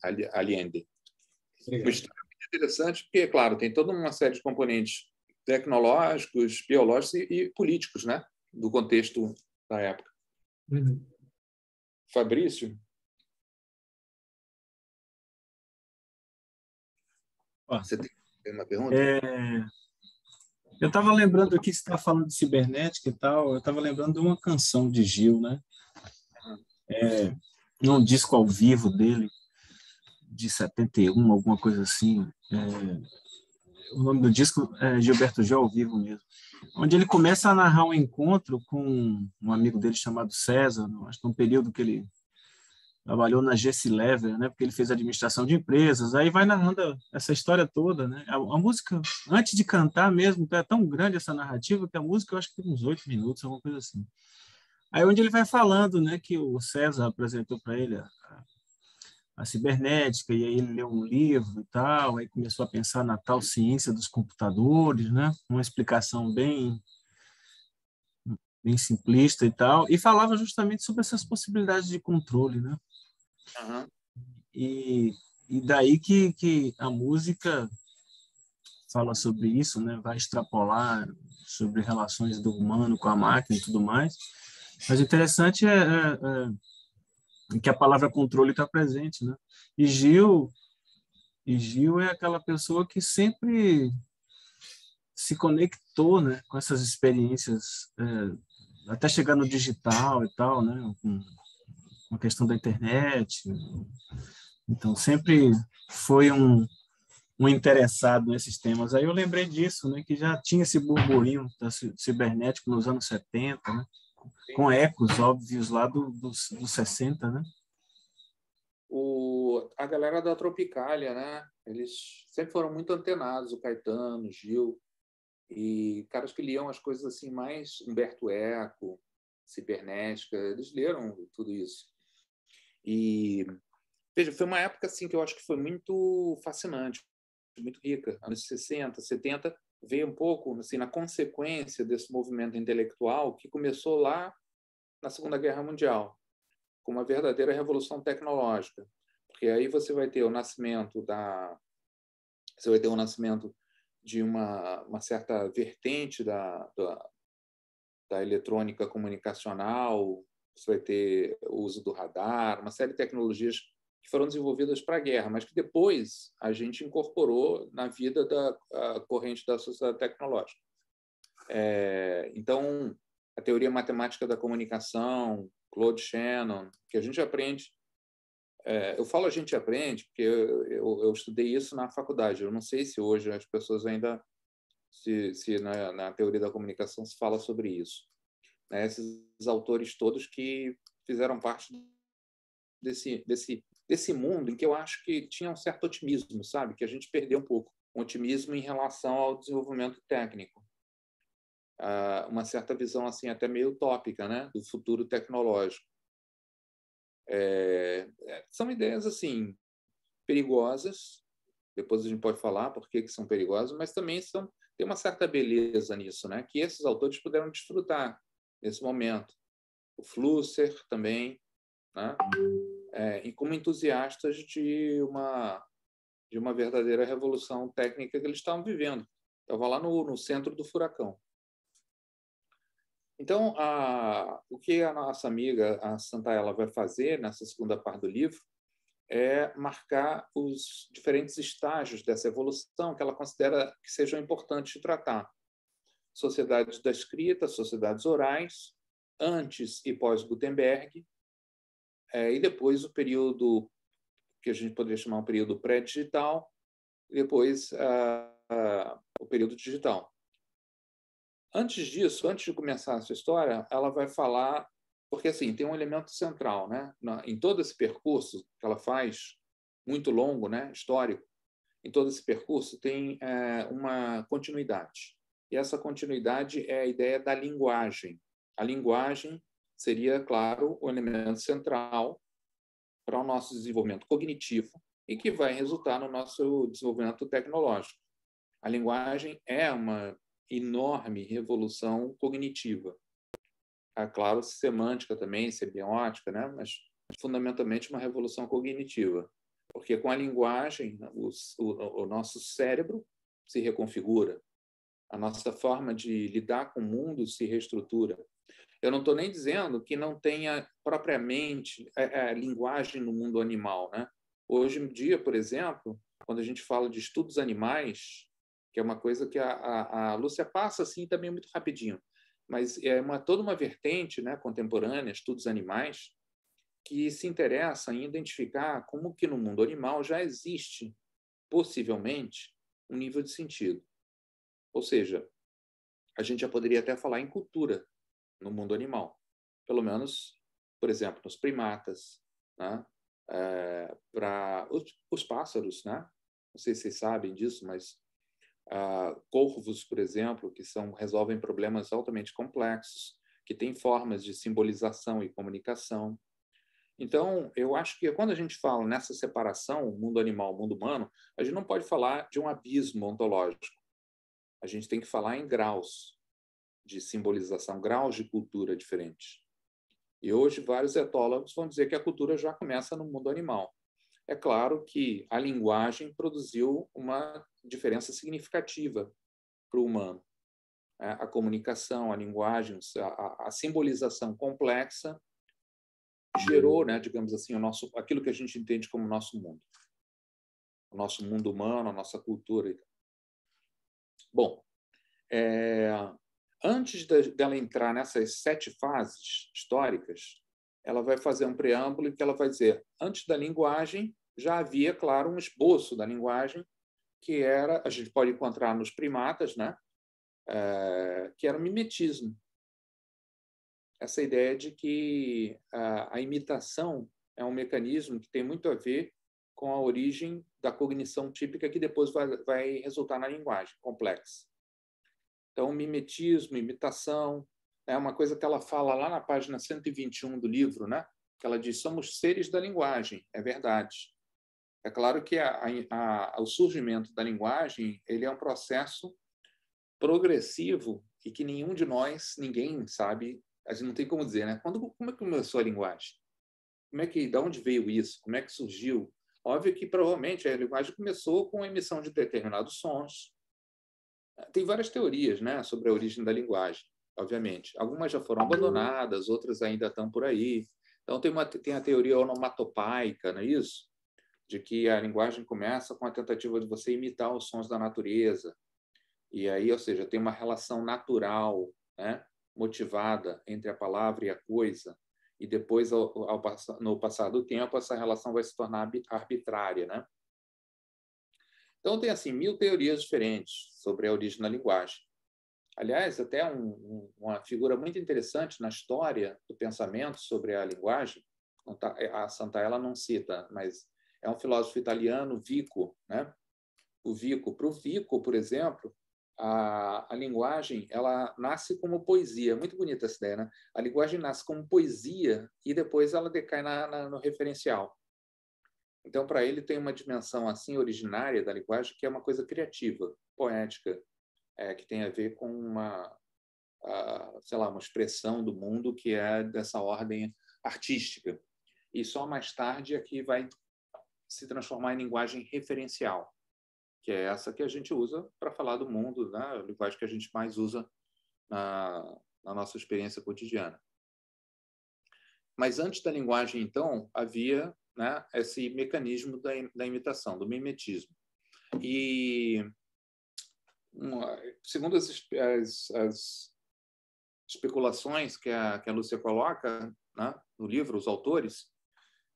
Uma história muito interessante, porque, claro, tem toda uma série de componentes tecnológicos, biológicos e políticos, né? Do contexto da época. Uhum. Fabrício? Você tem uma pergunta? Eu estava lembrando aqui, você está falando de cibernética e tal, eu estava lembrando de uma canção de Gil, né? Num disco ao vivo dele, de 71, alguma coisa assim. O nome do disco é Gilberto Gil ao vivo mesmo. Onde ele começa a narrar um encontro com um amigo dele chamado César, acho que é um período que ele trabalhou na Gessi Lever, né? Porque ele fez administração de empresas. Aí vai narrando essa história toda, né? A música, antes de cantar mesmo, é tão grande essa narrativa que a música eu acho que tem uns 8 minutos, alguma coisa assim. Aí onde ele vai falando, né, que o César apresentou para ele a cibernética, e aí ele leu um livro e tal, aí começou a pensar na tal ciência dos computadores, né? Uma explicação bem simplista e tal, e falava justamente sobre essas possibilidades de controle, né? Uhum. E daí que a música fala sobre isso, né? Vai extrapolar sobre relações do humano com a máquina e tudo mais. Mas o interessante é que a palavra controle está presente, né? E Gil é aquela pessoa que sempre se conectou, né, com essas experiências, até chegar no digital e tal, né? Com a questão da internet. Então, sempre foi um interessado nesses temas. Aí eu lembrei disso, né, que já tinha esse burburinho da cibernético nos anos 70, né, com ecos óbvios lá dos 60, né? A galera da Tropicália, né? Eles sempre foram muito antenados, o Caetano, o Gil, e caras que liam as coisas assim mais Humberto Eco, cibernética, eles leram tudo isso. E veja, foi uma época assim que eu acho que foi muito fascinante, muito rica. Anos 60, 70 veio um pouco assim na consequência desse movimento intelectual que começou lá na Segunda Guerra Mundial, com uma verdadeira revolução tecnológica, porque aí você vai ter o nascimento de uma certa vertente da eletrônica comunicacional, você vai ter o uso do radar, uma série de tecnologias que foram desenvolvidas para a guerra, mas que depois a gente incorporou na vida da corrente da sociedade tecnológica. Então, a teoria matemática da comunicação, Claude Shannon, que a gente aprende. Eu falo a gente aprende porque eu estudei isso na faculdade. Eu não sei se hoje as pessoas ainda, se na teoria da comunicação se fala sobre isso. Esses autores todos que fizeram parte desse mundo em que eu acho que tinha um certo otimismo, sabe? Que a gente perdeu um pouco. Um otimismo em relação ao desenvolvimento técnico. Uma certa visão assim até meio utópica, né? Do futuro tecnológico. São ideias assim perigosas. Depois a gente pode falar por que são perigosas, mas também tem uma certa beleza nisso, né? Que esses autores puderam desfrutar nesse momento. O Flusser também, né? E como entusiastas de uma verdadeira revolução técnica que eles estavam vivendo. Estava lá no centro do furacão. Então, o que a nossa amiga, a Santaella, vai fazer nessa segunda parte do livro é marcar os diferentes estágios dessa evolução que ela considera que sejam importantes de tratar. Sociedades da escrita, sociedades orais, antes e pós-Gutenberg, e depois o período que a gente poderia chamar um período pré-digital, e depois o período digital. Antes disso, antes de começar essa história, ela vai falar, porque assim, tem um elemento central, né? Em todo esse percurso que ela faz, muito longo, né? Histórico, em todo esse percurso tem uma continuidade. E essa continuidade é a ideia da linguagem. A linguagem seria, claro, o elemento central para o nosso desenvolvimento cognitivo e que vai resultar no nosso desenvolvimento tecnológico. A linguagem é uma enorme revolução cognitiva. Claro, semântica também, semiótica, né? Mas fundamentalmente uma revolução cognitiva. Porque com a linguagem, o nosso cérebro se reconfigura, a nossa forma de lidar com o mundo se reestrutura. Eu não estou nem dizendo que não tenha propriamente linguagem no mundo animal, né? Hoje em dia, por exemplo, quando a gente fala de estudos animais, que é uma coisa que a Lúcia passa assim também muito rapidinho, mas é toda uma vertente, né, contemporânea, estudos animais, que se interessa em identificar como que no mundo animal já existe, possivelmente, um nível de sentido. Ou seja, a gente já poderia até falar em cultura no mundo animal. Pelo menos, por exemplo, nos primatas, né? Para os pássaros, né? Não sei se vocês sabem disso, mas corvos, por exemplo, que resolvem problemas altamente complexos, que têm formas de simbolização e comunicação. Então, eu acho que quando a gente fala nessa separação, mundo animal, mundo humano, a gente não pode falar de um abismo ontológico. A gente tem que falar em graus de simbolização, graus de cultura diferentes. E hoje vários etólogos vão dizer que a cultura já começa no mundo animal. É claro que a linguagem produziu uma diferença significativa para o humano. A comunicação, a linguagem, a simbolização complexa gerou, né, digamos assim, aquilo que a gente entende como nosso mundo. O nosso mundo humano, a nossa cultura. Bom, antes dela entrar nessas 7 fases históricas, ela vai fazer um preâmbulo em que ela vai dizer, antes da linguagem, já havia, claro, um esboço da linguagem, que a gente pode encontrar nos primatas, né? Que era o mimetismo. Essa ideia de que a imitação é um mecanismo que tem muito a ver com a origem da cognição típica que depois vai resultar na linguagem complexa. Então, mimetismo, imitação, é uma coisa que ela fala lá na página 121 do livro, né? Que ela diz, somos seres da linguagem, é verdade. É claro que o surgimento da linguagem ele é um processo progressivo e que nenhum de nós, ninguém sabe, a gente não tem como dizer, né? Como é que começou a linguagem? De onde veio isso? Como é que surgiu? Óbvio que provavelmente a linguagem começou com a emissão de determinados sons. Tem várias teorias, né, sobre a origem da linguagem. obviamente. Algumas já foram abandonadas, outras ainda estão por aí. Então, tem a teoria onomatopaica, não é isso? De que a linguagem começa com a tentativa de você imitar os sons da natureza. E aí, ou seja, tem uma relação natural, né, motivada entre a palavra e a coisa. E depois, no passar do tempo, essa relação vai se tornar arbitrária, né? Então, tem assim 1000 teorias diferentes sobre a origem da linguagem. Aliás, até uma figura muito interessante na história do pensamento sobre a linguagem, a Santaella não cita, mas é um filósofo italiano, Vico, né? O Vico. Para o Vico, por exemplo, a linguagem ela nasce como poesia. Muito bonita essa ideia, né? A linguagem nasce como poesia e depois ela decai no referencial. Então, para ele, tem uma dimensão assim originária da linguagem que é uma coisa criativa, poética, que tem a ver com sei lá, uma expressão do mundo que é dessa ordem artística. E só mais tarde é que vai se transformar em linguagem referencial, que é essa que a gente usa para falar do mundo, né? A linguagem que a gente mais usa na nossa experiência cotidiana. Mas antes da linguagem, então, havia, né, esse mecanismo da imitação, do mimetismo. E, segundo as especulações que a Lúcia coloca, né, no livro, os autores,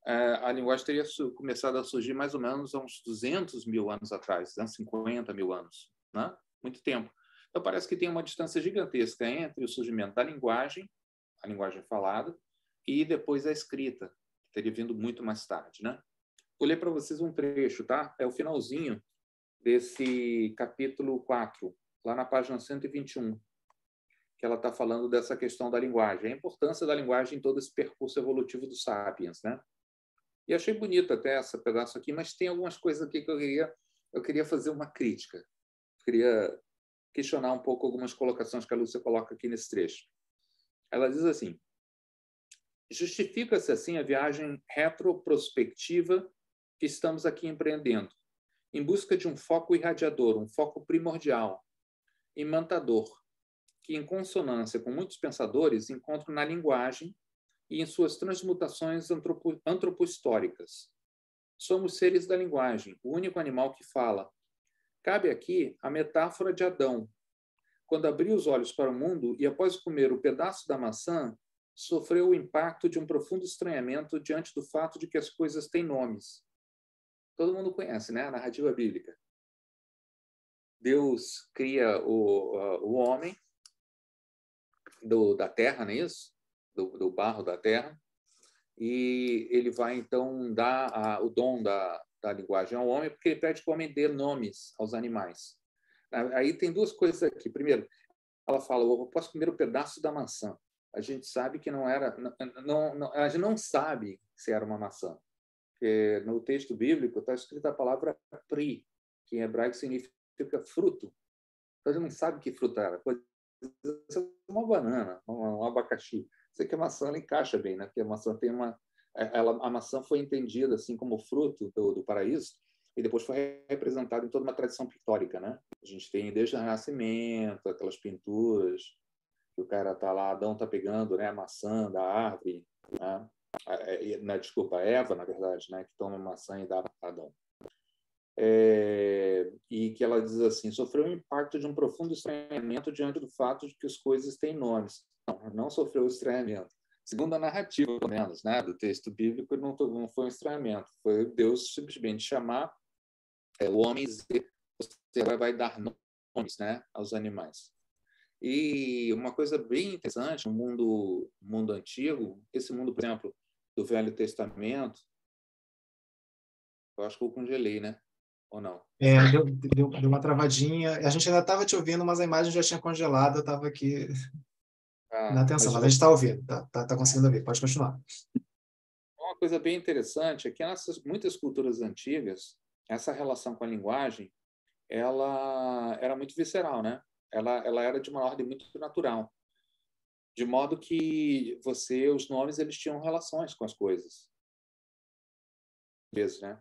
a linguagem teria começado a surgir mais ou menos há uns 200 mil anos atrás, 250 mil anos, né? Muito tempo. Então, parece que tem uma distância gigantesca entre o surgimento da linguagem, a linguagem falada, e depois a escrita, que teria vindo muito mais tarde, né? Vou ler para vocês um trecho, tá? É o finalzinho desse capítulo 4, lá na página 121, que ela está falando dessa questão da linguagem, a importância da linguagem em todo esse percurso evolutivo dos sapiens, né? E achei bonito até esse pedaço aqui, mas tem algumas coisas aqui que eu queria fazer uma crítica. Eu queria questionar um pouco algumas colocações que a Lúcia coloca aqui nesse trecho. Ela diz assim: justifica-se assim a viagem retroprospectiva que estamos aqui empreendendo, em busca de um foco irradiador, um foco primordial, imantador, que, em consonância com muitos pensadores, encontro na linguagem e em suas transmutações antropohistóricas. Somos seres da linguagem, o único animal que fala. Cabe aqui a metáfora de Adão, quando abriu os olhos para o mundo e, após comer o pedaço da maçã, sofreu o impacto de um profundo estranhamento diante do fato de que as coisas têm nomes. Todo mundo conhece, né? A narrativa bíblica. Deus cria o homem da terra, não é isso? Do barro da terra, e ele vai, então, dar o dom da linguagem ao homem, porque ele pede que o homem dê nomes aos animais. Aí tem duas coisas aqui. Primeiro, ela fala: eu posso comer um pedaço da maçã. A gente sabe que não era... a gente não sabe se era uma maçã. Porque no texto bíblico está escrita a palavra pri, que em hebraico significa fruto. Então, a gente não sabe que fruta era. Pode ser uma banana, um abacaxi. Sei que a maçã ela encaixa bem, né? Porque a maçã tem a maçã foi entendida assim como fruto do paraíso e depois foi representada em toda uma tradição pictórica, né? A gente tem desde o Renascimento, aquelas pinturas que o cara tá lá, Adão tá pegando, né, a maçã da árvore, né? Desculpa, Eva, na verdade, né, que toma a maçã e dá a Adão. E que ela diz assim: sofreu um impacto de um profundo estranhamento diante do fato de que as coisas têm nomes. Não sofreu estranhamento. Segundo a narrativa, pelo menos, né, do texto bíblico, não foi um estranhamento. Foi Deus simplesmente chamar o homem e dizer: você vai dar nomes, né, aos animais. E uma coisa bem interessante no mundo antigo, esse mundo, por exemplo, do Velho Testamento, eu acho que eu congelei, né? Ou não? Deu uma travadinha. A gente ainda estava te ouvindo, mas a imagem já tinha congelado. Eu estava aqui na atenção, mas a gente está ouvindo, tá conseguindo ouvir. Pode continuar. Uma coisa bem interessante é que muitas culturas antigas, essa relação com a linguagem, ela era muito visceral, né? Ela era de uma ordem muito natural, de modo que os nomes, eles tinham relações com as coisas, vezes, né?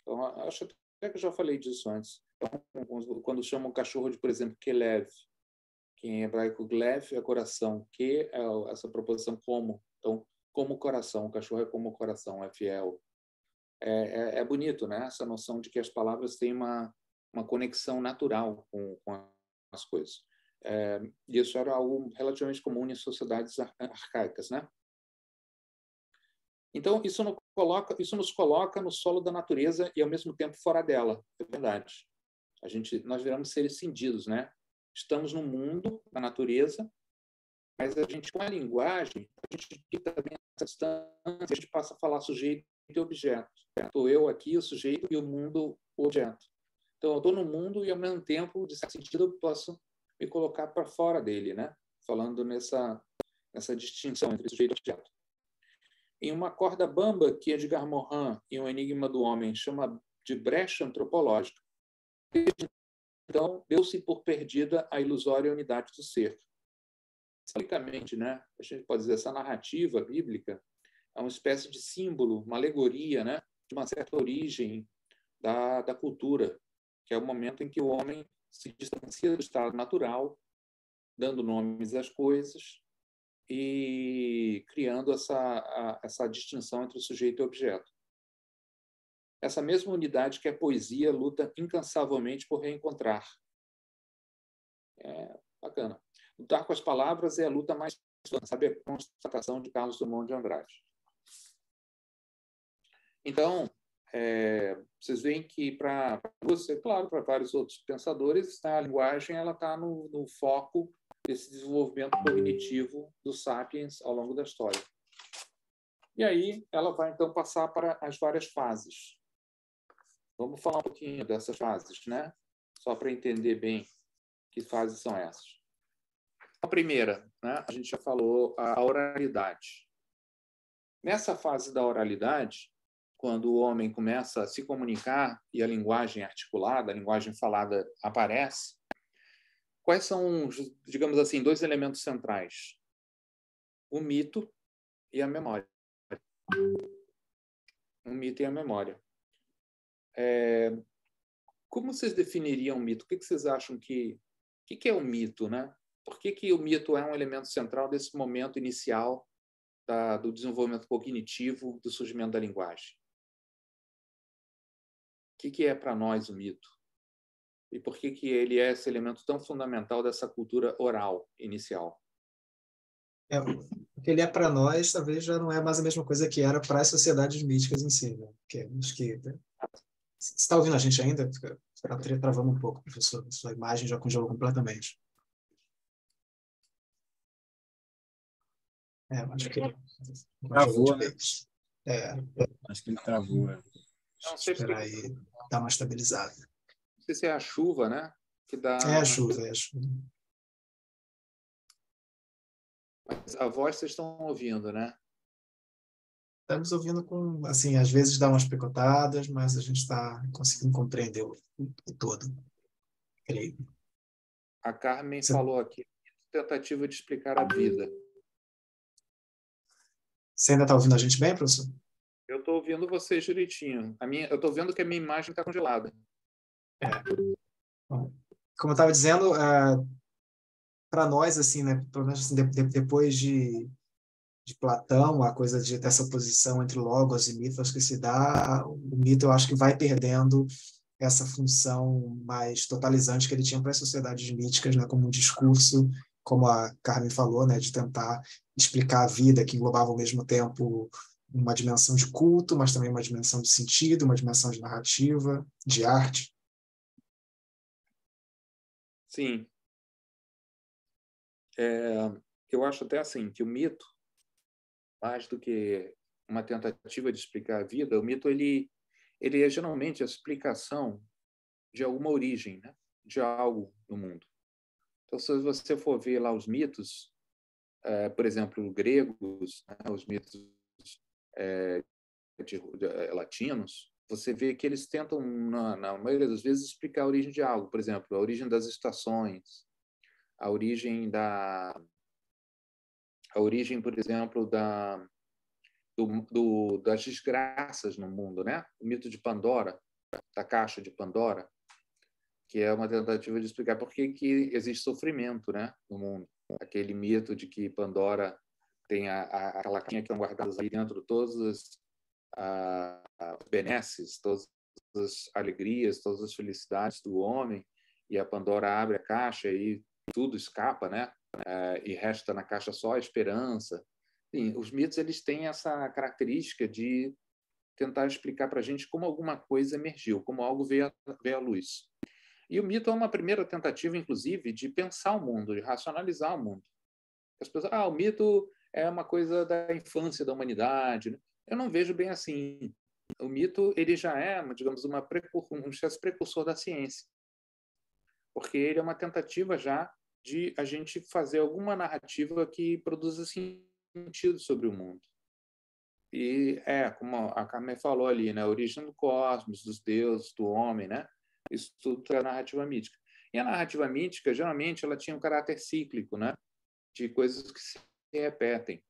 Então, acho até que eu já falei disso antes. Então, quando chamam o cachorro de, por exemplo, Kelev, que em hebraico glev é coração, que é essa proposição como. Então, como coração, o cachorro é como o coração, é fiel. É bonito, né? Essa noção de que as palavras têm uma conexão natural com as coisas. Isso era algo relativamente comum em sociedades arcaicas, né? Então, isso nos coloca no solo da natureza e, ao mesmo tempo, fora dela. É verdade. Nós viramos seres cindidos, né? Estamos no mundo, na natureza, mas a gente, com a linguagem, a gente fica também essa distância, a gente passa a falar sujeito e objeto. Estou eu aqui, o sujeito, e o mundo, o objeto. Então, eu estou no mundo e, ao mesmo tempo, de certo sentido, eu posso me colocar para fora dele, né? Falando nessa distinção entre sujeito e objeto. Em Uma Corda Bamba, que Edgar Morin, em Um Enigma do Homem, chama de brecha antropológica, então deu-se por perdida a ilusória unidade do ser. Simbolicamente, né? A gente pode dizer, essa narrativa bíblica é uma espécie de símbolo, uma alegoria, né? De uma certa origem da cultura, que é o momento em que o homem se distancia do estado natural, dando nomes às coisas e criando essa distinção entre o sujeito e o objeto. Essa mesma unidade que a poesia luta incansavelmente por reencontrar. É bacana. Lutar com as palavras é a luta mais, sabe, a constatação de Carlos Drummond de Andrade. Então, vocês veem que para você, claro, para vários outros pensadores, a linguagem ela está no foco desse desenvolvimento cognitivo dos sapiens ao longo da história. E aí ela vai então passar para as várias fases. Vamos falar um pouquinho dessas fases, né? Só para entender bem que fases são essas. A primeira, né? A gente já falou, a oralidade. Nessa fase da oralidade, quando o homem começa a se comunicar e a linguagem articulada, a linguagem falada aparece, quais são, digamos assim, dois elementos centrais? O mito e a memória. O mito e a memória. Como vocês definiriam o mito? O que vocês acham que é o mito, né? Por que o mito é um elemento central desse momento inicial do desenvolvimento cognitivo, do surgimento da linguagem? O que é para nós o mito? E por que ele é esse elemento tão fundamental dessa cultura oral inicial? O que ele é para nós, talvez já não é mais a mesma coisa que era para as sociedades místicas em si, né? Acho que você está ouvindo a gente ainda? Está travando um pouco, professor. Sua imagem já congelou completamente. Acho que ele travou, né? Acho que ele travou. Não sei se esperar aí dar uma estabilizada. Não sei se é a chuva, né? Que dá... É a chuva. Mas a voz vocês estão ouvindo, né? Estamos ouvindo com, assim, às vezes dá umas picotadas, mas a gente está conseguindo compreender o todo, creio. A Carmen falou aqui, tentativa de explicar a vida. Você ainda está ouvindo a gente bem, professor? Eu estou ouvindo vocês direitinho. Eu estou vendo que a minha imagem está congelada. Bom, como eu estava dizendo, para nós, assim, né, pelo menos assim, depois de Platão, a coisa dessa oposição entre logos e mitos que se dá, o mito eu acho que vai perdendo essa função mais totalizante que ele tinha para as sociedades míticas, né, como um discurso, como a Carmen falou, né, de tentar explicar a vida, que englobava ao mesmo tempo uma dimensão de culto, mas também uma dimensão de sentido, uma dimensão de narrativa, de arte. Sim. Eu acho até assim que o mito, mais do que uma tentativa de explicar a vida, o mito ele é geralmente a explicação de alguma origem, né? De algo no mundo. Então, se você for ver lá os mitos, por exemplo, gregos, né? Os mitos latinos, você vê que eles tentam, na maioria das vezes, explicar a origem de algo. Por exemplo, a origem das estações, a origem, por exemplo, das desgraças no mundo, né? O mito de Pandora, da caixa de Pandora. que é uma tentativa de explicar por que existe sofrimento, né, no mundo. Aquele mito de que Pandora tem aquela caixinha que estão guardadas ali dentro todas as benesses, todas as alegrias, todas as felicidades do homem, e a Pandora abre a caixa e tudo escapa, né? E resta na caixa só a esperança. Sim, os mitos eles têm essa característica de tentar explicar para a gente como alguma coisa emergiu, como algo veio à luz. E o mito é uma primeira tentativa, inclusive, de pensar o mundo, de racionalizar o mundo. As pessoas, o mito é uma coisa da infância da humanidade. Eu não vejo bem assim. O mito ele já é, digamos, uma espécie precursor da ciência, porque ele é uma tentativa já de a gente fazer alguma narrativa que produza sentido sobre o mundo. E como a Carmen falou ali, né, a origem do cosmos, dos deuses, do homem, né? Isso tudo é a narrativa mítica. E a narrativa mítica, geralmente, ela tinha um caráter cíclico, né? De coisas que se repetem.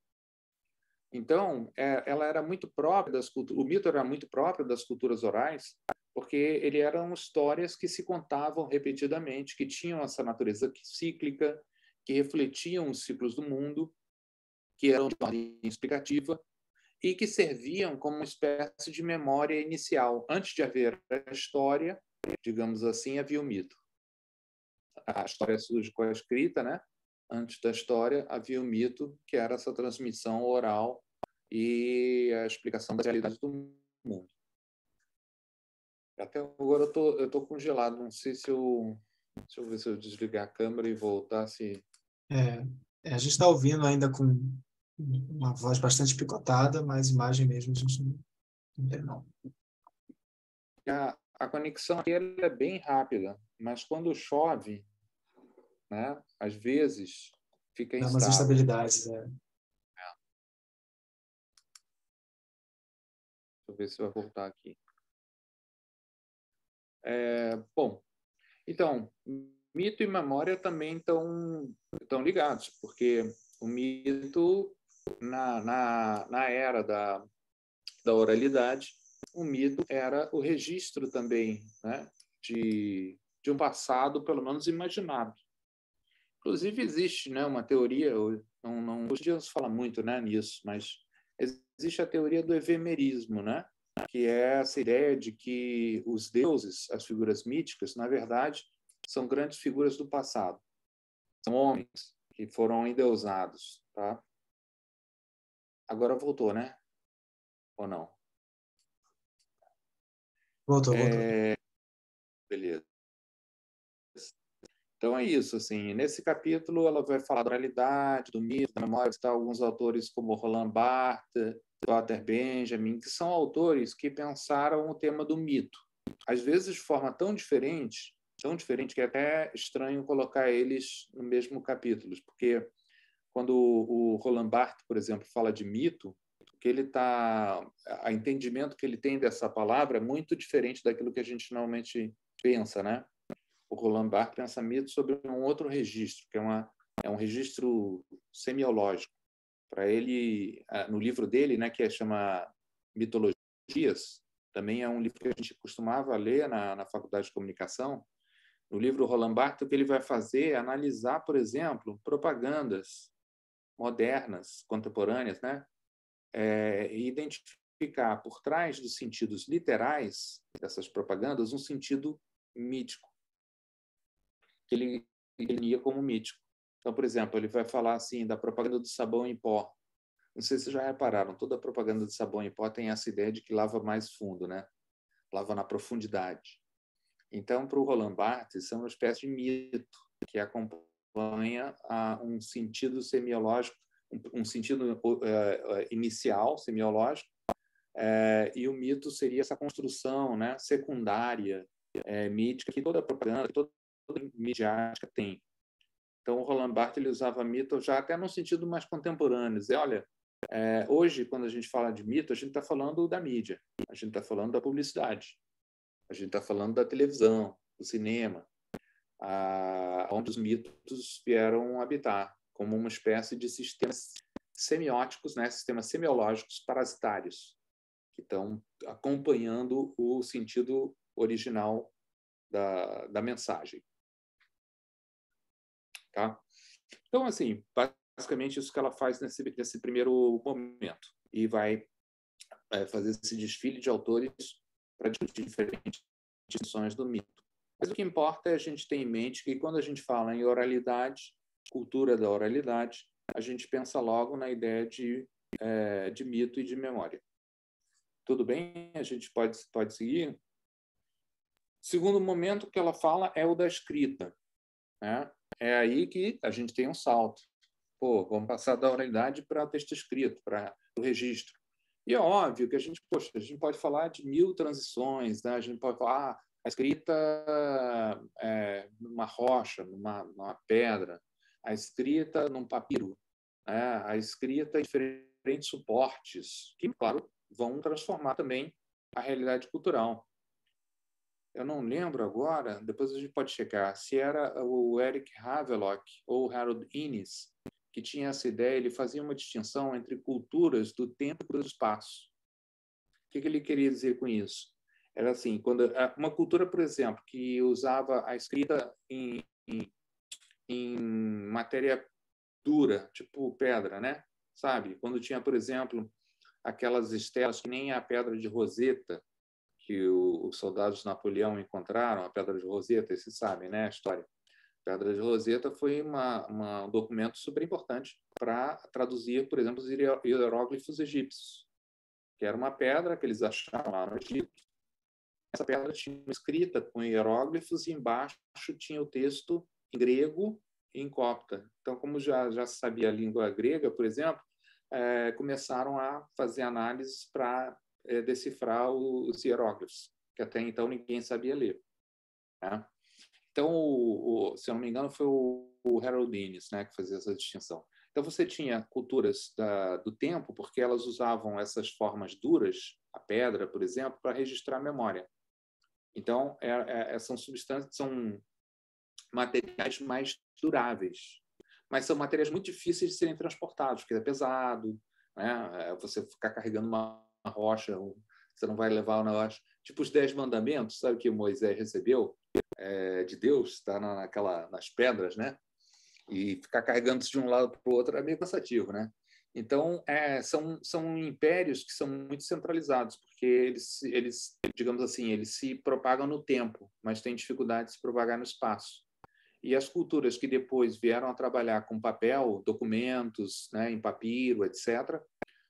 Então, ela era muito própria das culturas, o mito era muito próprio das culturas orais, porque ele eram histórias que se contavam repetidamente, que tinham essa natureza cíclica, que refletiam os ciclos do mundo, que eram de ordem explicativa e que serviam como uma espécie de memória inicial. Antes de haver a história, digamos assim, havia o mito. A história surge com a escrita, né? Antes da história, havia o mito, que era essa transmissão oral e a explicação das realidades do mundo. Até agora eu tô congelado, não sei se eu... Deixa eu ver se eu desligar a câmera e voltar, se... A gente está ouvindo ainda com uma voz bastante picotada, mas imagem mesmo a gente não tem, não. A conexão aqui ela é bem rápida, mas quando chove, né, às vezes fica Dá umas instável. instabilidades. Deixa eu ver se vai voltar aqui. Bom, então, mito e memória também estão ligados, porque o mito, na era da oralidade, o mito era o registro também, né, de um passado, pelo menos imaginado. Inclusive, existe, né, uma teoria, hoje em dia não se fala muito, né, nisso, mas existe a teoria do evemerismo, né, que é essa ideia de que os deuses, as figuras míticas, na verdade, são grandes figuras do passado. São homens que foram endeusados. Tá? Agora voltou, né? Ou não? Voltou. Beleza. Então é isso, assim, nesse capítulo ela vai falar da oralidade, do mito, da memória, está alguns autores como Roland Barthes, Walter Benjamin, que são autores que pensaram o tema do mito, às vezes de forma tão diferente que é até estranho colocar eles no mesmo capítulo, porque quando o Roland Barthes, por exemplo, fala de mito, o entendimento que ele tem dessa palavra é muito diferente daquilo que a gente normalmente pensa, né? O Roland Barthes pensa mito sobre um outro registro, que é um registro semiológico. Para ele, no livro dele, né, que chama Mitologias, também é um livro que a gente costumava ler na Faculdade de Comunicação. No livro Roland Barthes, o que ele vai fazer é analisar, por exemplo, propagandas modernas, contemporâneas, né, e identificar por trás dos sentidos literais dessas propagandas um sentido mítico, que ele lia como mítico. Então, por exemplo, ele vai falar assim da propaganda do sabão em pó. Não sei se vocês já repararam, toda propaganda de sabão em pó tem essa ideia de que lava mais fundo, né? Lava na profundidade. Então, para o Roland Barthes, isso é uma espécie de mito que acompanha um sentido semiológico, um sentido inicial, semiológico, e o mito seria essa construção, né, secundária, mítica, que toda propaganda, toda midiática tem. Então, o Roland Barthes ele usava mito já até no sentido mais contemporâneo. Dizer, olha, hoje, quando a gente fala de mito, a gente está falando da mídia, a gente está falando da publicidade, a gente está falando da televisão, do cinema, onde os mitos vieram habitar, como uma espécie de sistemas semióticos, né, sistemas semiológicos parasitários, que estão acompanhando o sentido original da mensagem. Tá? Então, assim, basicamente isso que ela faz nesse primeiro momento. E vai fazer esse desfile de autores para discutir diferentes dimensões do mito. Mas o que importa é a gente ter em mente que quando a gente fala em oralidade, cultura da oralidade, a gente pensa logo na ideia de mito e de memória. Tudo bem? A gente pode seguir? O segundo momento que ela fala é o da escrita, né? É aí que a gente tem um salto. Pô, vamos passar da oralidade para o texto escrito, para o registro. E é óbvio que a gente pode falar de 1000 transições, né? A gente pode falar a escrita numa rocha, numa pedra, a escrita num papiro, né? A escrita em diferentes suportes, que, claro, vão transformar também a realidade cultural. Eu não lembro agora, depois a gente pode checar, se era o Eric Havelock ou Harold Innis que tinha essa ideia. Ele fazia uma distinção entre culturas do tempo e do espaço. O que ele queria dizer com isso? Era assim, quando uma cultura, por exemplo, que usava a escrita em matéria dura, tipo pedra, né? Sabe? Quando tinha, por exemplo, aquelas estelas que nem a pedra de Roseta, que os soldados de Napoleão encontraram, a pedra de Roseta, vocês sabem, né, a história. A pedra de Roseta foi um documento super importante para traduzir, por exemplo, os hieróglifos egípcios, que era uma pedra que eles acharam lá no Egito. Essa pedra tinha uma escrita com hieróglifos e embaixo tinha o texto em grego e em copta. Então, como já se sabia a língua grega, por exemplo, começaram a fazer análises para decifrar os hieróglifos, que até então ninguém sabia ler, né? Então, se eu não me engano, foi o Harold Innis, né, que fazia essa distinção. Então, você tinha culturas do tempo, porque elas usavam essas formas duras, a pedra, por exemplo, para registrar a memória. Então, são substâncias, são materiais mais duráveis, mas são materiais muito difíceis de serem transportados, porque é pesado, né? Você ficar carregando uma rocha, você não vai levar uma rocha. Tipo os 10 mandamentos, sabe, que Moisés recebeu de Deus, está nas pedras, né? E ficar carregando de um lado para o outro é meio cansativo, né? Então, são impérios que são muito centralizados, porque eles, digamos assim, eles se propagam no tempo, mas têm dificuldade de se propagar no espaço. E as culturas que depois vieram a trabalhar com papel, documentos, né, em papiro, etc.,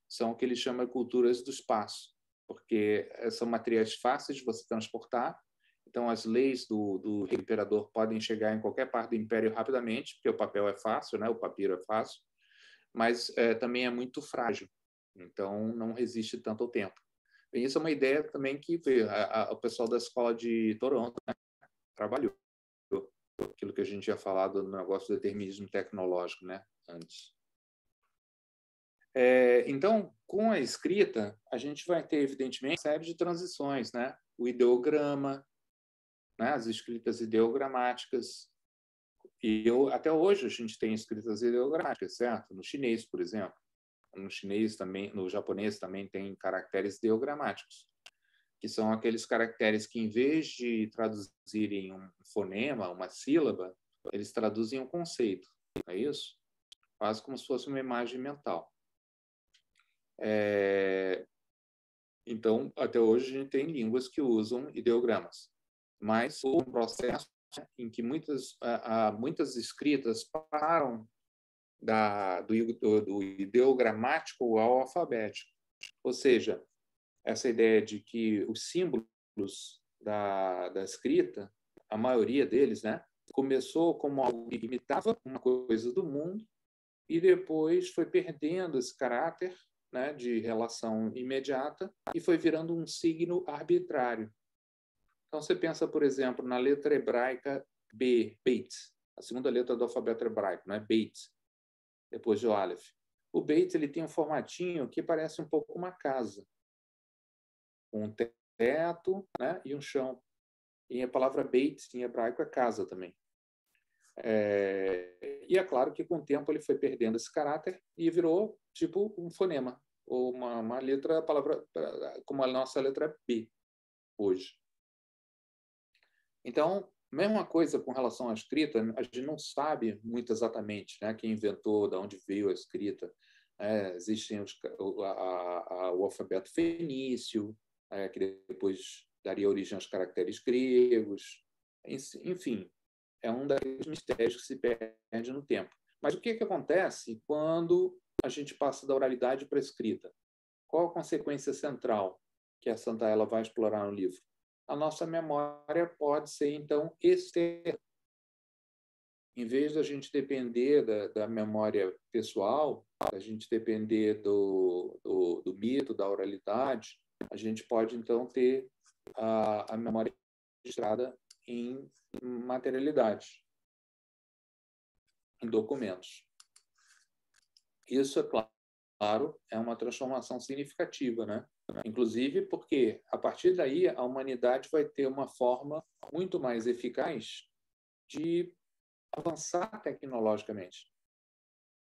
são o que eles chamam de culturas do espaço, porque são materiais fáceis de você transportar. Então, as leis do imperador podem chegar em qualquer parte do império rapidamente, porque o papel é fácil, né? O papiro é fácil, mas também é muito frágil, então não resiste tanto ao tempo. E isso é uma ideia também que o pessoal da escola de Toronto, né, trabalhou, aquilo que a gente tinha falado no negócio do determinismo tecnológico, né, antes. Então, com a escrita, a gente vai ter, evidentemente, uma série de transições, né? O ideograma, né? As escritas ideogramáticas. E até hoje a gente tem escritas ideogramáticas, certo? No chinês, por exemplo. No chinês também, no japonês também tem caracteres ideogramáticos, que são aqueles caracteres que, em vez de traduzirem um fonema, uma sílaba, eles traduzem um conceito, não é isso? Quase como se fosse uma imagem mental. Então, até hoje, a gente tem línguas que usam ideogramas, mas houve um processo em que muitas escritas passaram do ideogramático ao alfabético. Ou seja, essa ideia de que os símbolos da escrita, a maioria deles, né, começou como algo que imitava uma coisa do mundo e depois foi perdendo esse caráter, né, de relação imediata e foi virando um signo arbitrário. Então, você pensa, por exemplo, na letra hebraica B, Beit, a segunda letra do alfabeto hebraico, né, Beit, depois do Aleph. O Beit ele tem um formatinho que parece um pouco uma casa, um teto, né, e um chão. E a palavra Beit em hebraico é casa também. E é claro que com o tempo ele foi perdendo esse caráter e virou tipo um fonema, ou uma letra, palavra como a nossa letra B hoje. Então, mesma coisa com relação à escrita, a gente não sabe muito exatamente, né, quem inventou, de onde veio a escrita. Existem o alfabeto fenício, que depois daria origem aos caracteres gregos. Enfim, é um daqueles mistérios que se perde no tempo. Mas o que acontece quando a gente passa da oralidade para a escrita? Qual a consequência central que a Santaella vai explorar no livro? A nossa memória pode ser, então, externa. Em vez da gente depender da memória pessoal, da gente depender do mito, da oralidade, a gente pode, então, ter a memória registrada em materialidade, em documentos. Isso, é claro, é uma transformação significativa, né? Inclusive porque, a partir daí, a humanidade vai ter uma forma muito mais eficaz de avançar tecnologicamente.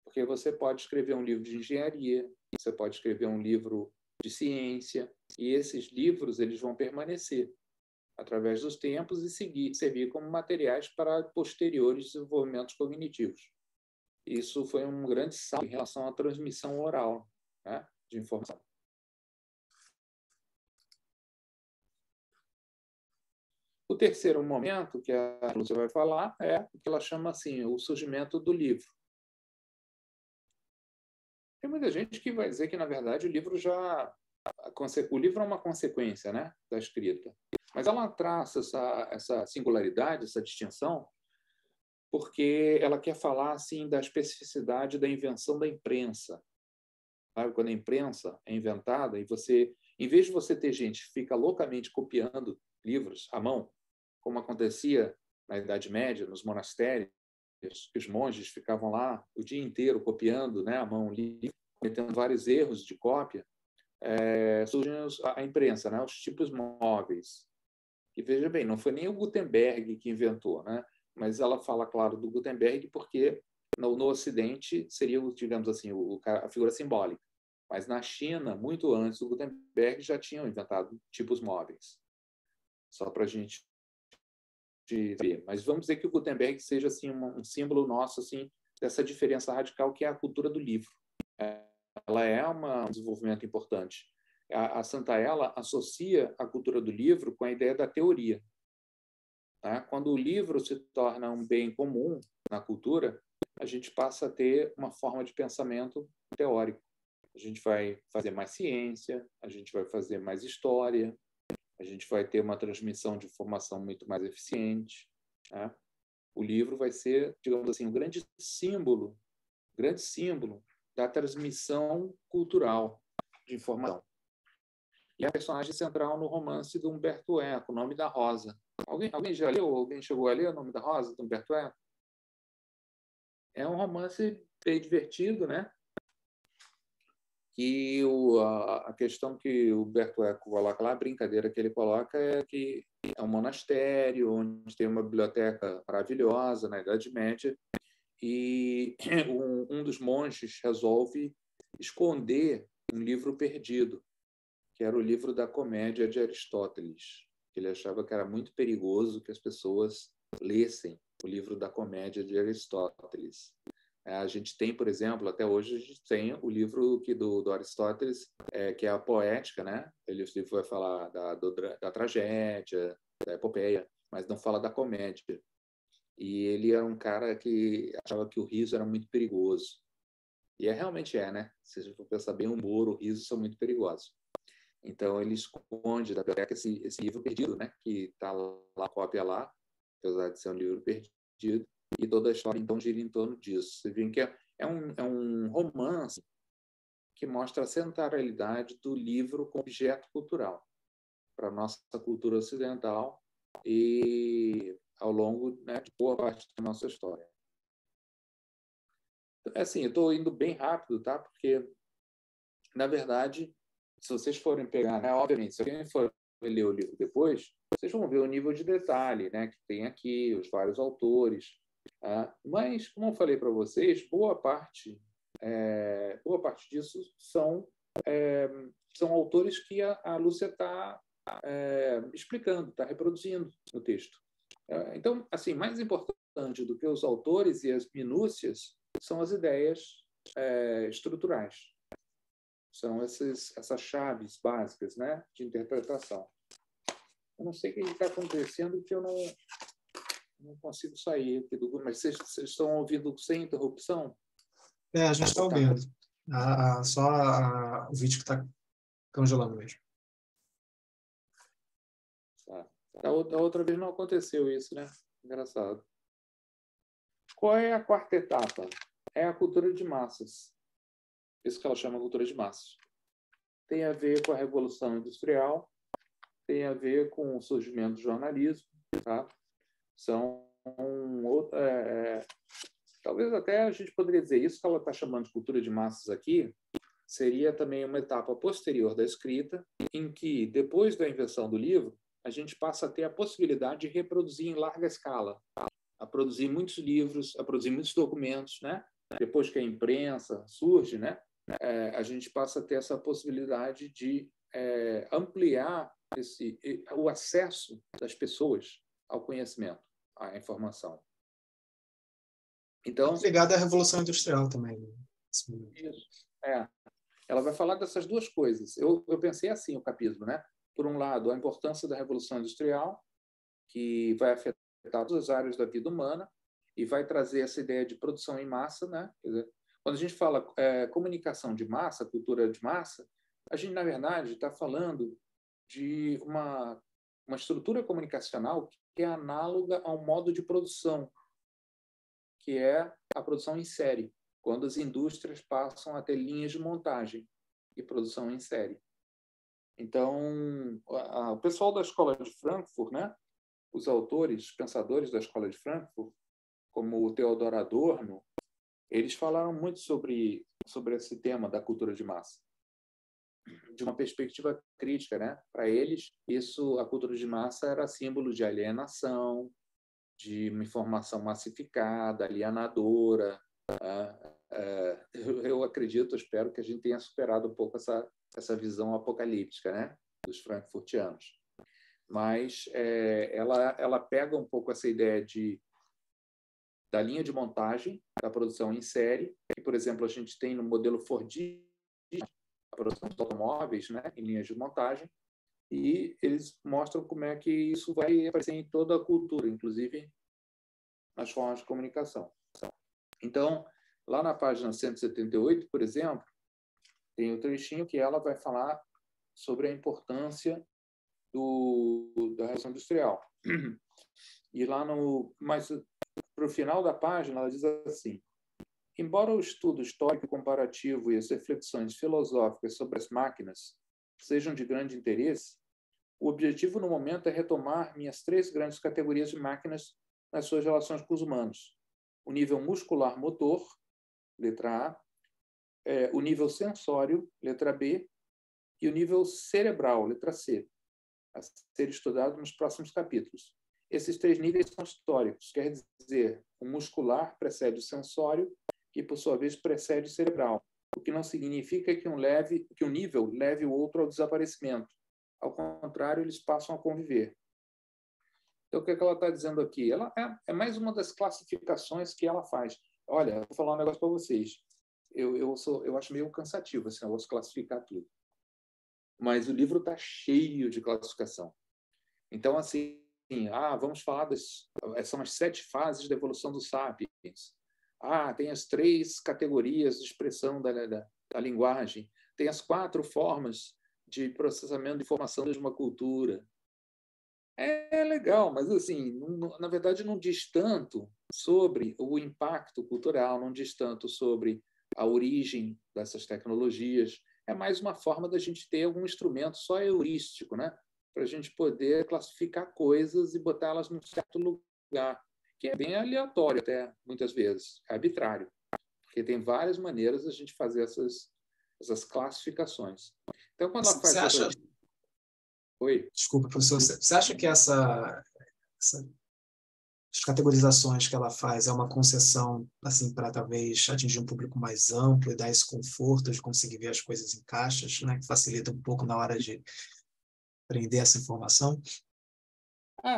Porque você pode escrever um livro de engenharia, você pode escrever um livro de ciência, e esses livros eles vão permanecer através dos tempos e servir como materiais para posteriores desenvolvimentos cognitivos. Isso foi um grande salto em relação à transmissão oral, né, de informação. O terceiro momento que a Lúcia vai falar é o que ela chama assim, o surgimento do livro. Tem muita gente que vai dizer que, na verdade, o livro é uma consequência, né, da escrita. Mas ela traça essa singularidade, essa distinção, porque ela quer falar assim da especificidade da invenção da imprensa. Sabe? Quando a imprensa é inventada e você, em vez de você ter gente que fica loucamente copiando livros à mão, como acontecia na Idade Média, nos monastérios, que os monges ficavam lá o dia inteiro copiando, né, à mão livre, cometendo vários erros de cópia, surge a imprensa, né, os tipos móveis. E veja bem, não foi nem o Gutenberg que inventou, né? Mas ela fala, claro, do Gutenberg porque no Ocidente seria, digamos assim, a figura simbólica. Mas na China, muito antes do Gutenberg, já tinham inventado tipos móveis. Só para a gente ver. Mas vamos dizer que o Gutenberg seja assim, um símbolo nosso assim, dessa diferença radical que é a cultura do livro. Ela é um desenvolvimento importante. A Santaella associa a cultura do livro com a ideia da teoria. Tá? Quando o livro se torna um bem comum na cultura, a gente passa a ter uma forma de pensamento teórico. A gente vai fazer mais ciência, a gente vai fazer mais história, a gente vai ter uma transmissão de informação muito mais eficiente. Tá? O livro vai ser, digamos assim, um grande símbolo da transmissão cultural de informação. E é a personagem central no romance do Umberto Eco, O Nome da Rosa. Alguém já leu? Alguém chegou a ler O Nome da Rosa, do Umberto Eco? É um romance bem divertido, né? Que a questão que o Umberto Eco coloca lá, a brincadeira que ele coloca é que é um monastério onde tem uma biblioteca maravilhosa na Idade Média e um dos monges resolve esconder um livro perdido, que era o livro da Comédia de Aristóteles. Ele achava que era muito perigoso que as pessoas lessem o livro da Comédia de Aristóteles. A gente tem, por exemplo, até hoje a gente tem o livro do Aristóteles, que é a Poética, né? O livro vai falar da tragédia, da epopeia, mas não fala da comédia. E ele era um cara que achava que o riso era muito perigoso. E realmente né? Se a gente for pensar bem, o humor, o riso são muito perigosos. Então, ele esconde da biblioteca esse livro perdido, né? Que está lá, a cópia lá, apesar de ser um livro perdido, e toda a história, então, gira em torno disso. Você vê que é um romance que mostra a centralidade do livro como objeto cultural para a nossa cultura ocidental e ao longo, né, de boa parte da nossa história. Assim, eu estou indo bem rápido, tá? Porque, na verdade, se vocês forem pegar, né, obviamente, se alguém for ler o livro depois, vocês vão ver o nível de detalhe, né, que tem aqui, os vários autores. Mas, como eu falei para vocês, boa parte disso são autores que a Lúcia está explicando, está reproduzindo no texto. Então, assim, mais importante do que os autores e as minúcias são as ideias estruturais. São essas chaves básicas, né, de interpretação. Eu não sei o que está acontecendo, porque eu não consigo sair aqui do grupo, mas vocês estão ouvindo sem interrupção? A gente está ouvindo. Só o vídeo que está congelando mesmo. Da outra vez não aconteceu isso, né? Engraçado. Qual é a quarta etapa? É a cultura de massas. Isso que ela chama cultura de massas. Tem a ver com a Revolução Industrial, tem a ver com o surgimento do jornalismo, tá? São talvez até a gente poderia dizer isso que ela está chamando de cultura de massas aqui, seria também uma etapa posterior da escrita, em que, depois da invenção do livro, a gente passa a ter a possibilidade de reproduzir em larga escala, a produzir muitos livros, a produzir muitos documentos, né? Depois que a imprensa surge, né? A gente passa a ter essa possibilidade de ampliar o acesso das pessoas ao conhecimento, à informação. Então, ligado à Revolução Industrial também. Isso. Ela vai falar dessas duas coisas. Eu pensei assim o capítulo, né? Por um lado, a importância da Revolução Industrial, que vai afetar todas as áreas da vida humana e vai trazer essa ideia de produção em massa, né? Quer dizer, quando a gente fala comunicação de massa, cultura de massa, a gente, na verdade, está falando de uma estrutura comunicacional que é análoga ao modo de produção, que é a produção em série, quando as indústrias passam a ter linhas de montagem e produção em série. Então, o pessoal da Escola de Frankfurt, né, os autores, pensadores da Escola de Frankfurt, como o Theodor Adorno, eles falaram muito sobre esse tema da cultura de massa, de uma perspectiva crítica, né? Para eles, a cultura de massa era símbolo de alienação, de uma informação massificada, alienadora. Eu acredito, espero que a gente tenha superado um pouco essa visão apocalíptica, né, dos frankfurtianos. Mas ela pega um pouco essa ideia da linha de montagem, da produção em série, que, por exemplo, a gente tem no modelo Fordista, a produção de automóveis, né, em linhas de montagem, e eles mostram como é que isso vai aparecer em toda a cultura, inclusive nas formas de comunicação. Então, lá na página 178, por exemplo, tem um trechinho que ela vai falar sobre a importância da Revolução Industrial. E lá mais para o final da página, ela diz assim: embora o estudo histórico comparativo e as reflexões filosóficas sobre as máquinas sejam de grande interesse, o objetivo no momento é retomar minhas 3 grandes categorias de máquinas nas suas relações com os humanos: o nível muscular motor, letra A, o nível sensório, letra B, e o nível cerebral, letra C, a ser estudado nos próximos capítulos. Esses 3 níveis são históricos, quer dizer, o muscular precede o sensório e, por sua vez, precede o cerebral, o que não significa que um nível leve o outro ao desaparecimento. Ao contrário, eles passam a conviver. Então, o que ela está dizendo aqui? Ela é mais uma das classificações que ela faz. Olha, vou falar um negócio para vocês. Eu acho meio cansativo, assim, eu vou classificar tudo. Mas o livro está cheio de classificação. Então, assim, vamos falar são as 7 fases da evolução do Sapiens. Tem as 3 categorias de expressão da linguagem. Tem as 4 formas de processamento de informação de uma cultura. É legal, mas, assim, na verdade, não diz tanto sobre o impacto cultural, não diz tanto sobre a origem dessas tecnologias. É mais uma forma da gente ter algum instrumento só heurístico, né? Para a gente poder classificar coisas e botá-las num certo lugar, que é bem aleatório até, muitas vezes, é arbitrário, porque tem várias maneiras de a gente fazer essas classificações. Então, quando ela faz... Oi? Desculpa, professor. Você acha que as categorizações que ela faz é uma concessão assim, para talvez atingir um público mais amplo e dar esse conforto de conseguir ver as coisas em caixas, né, que facilita um pouco na hora de prender essa informação?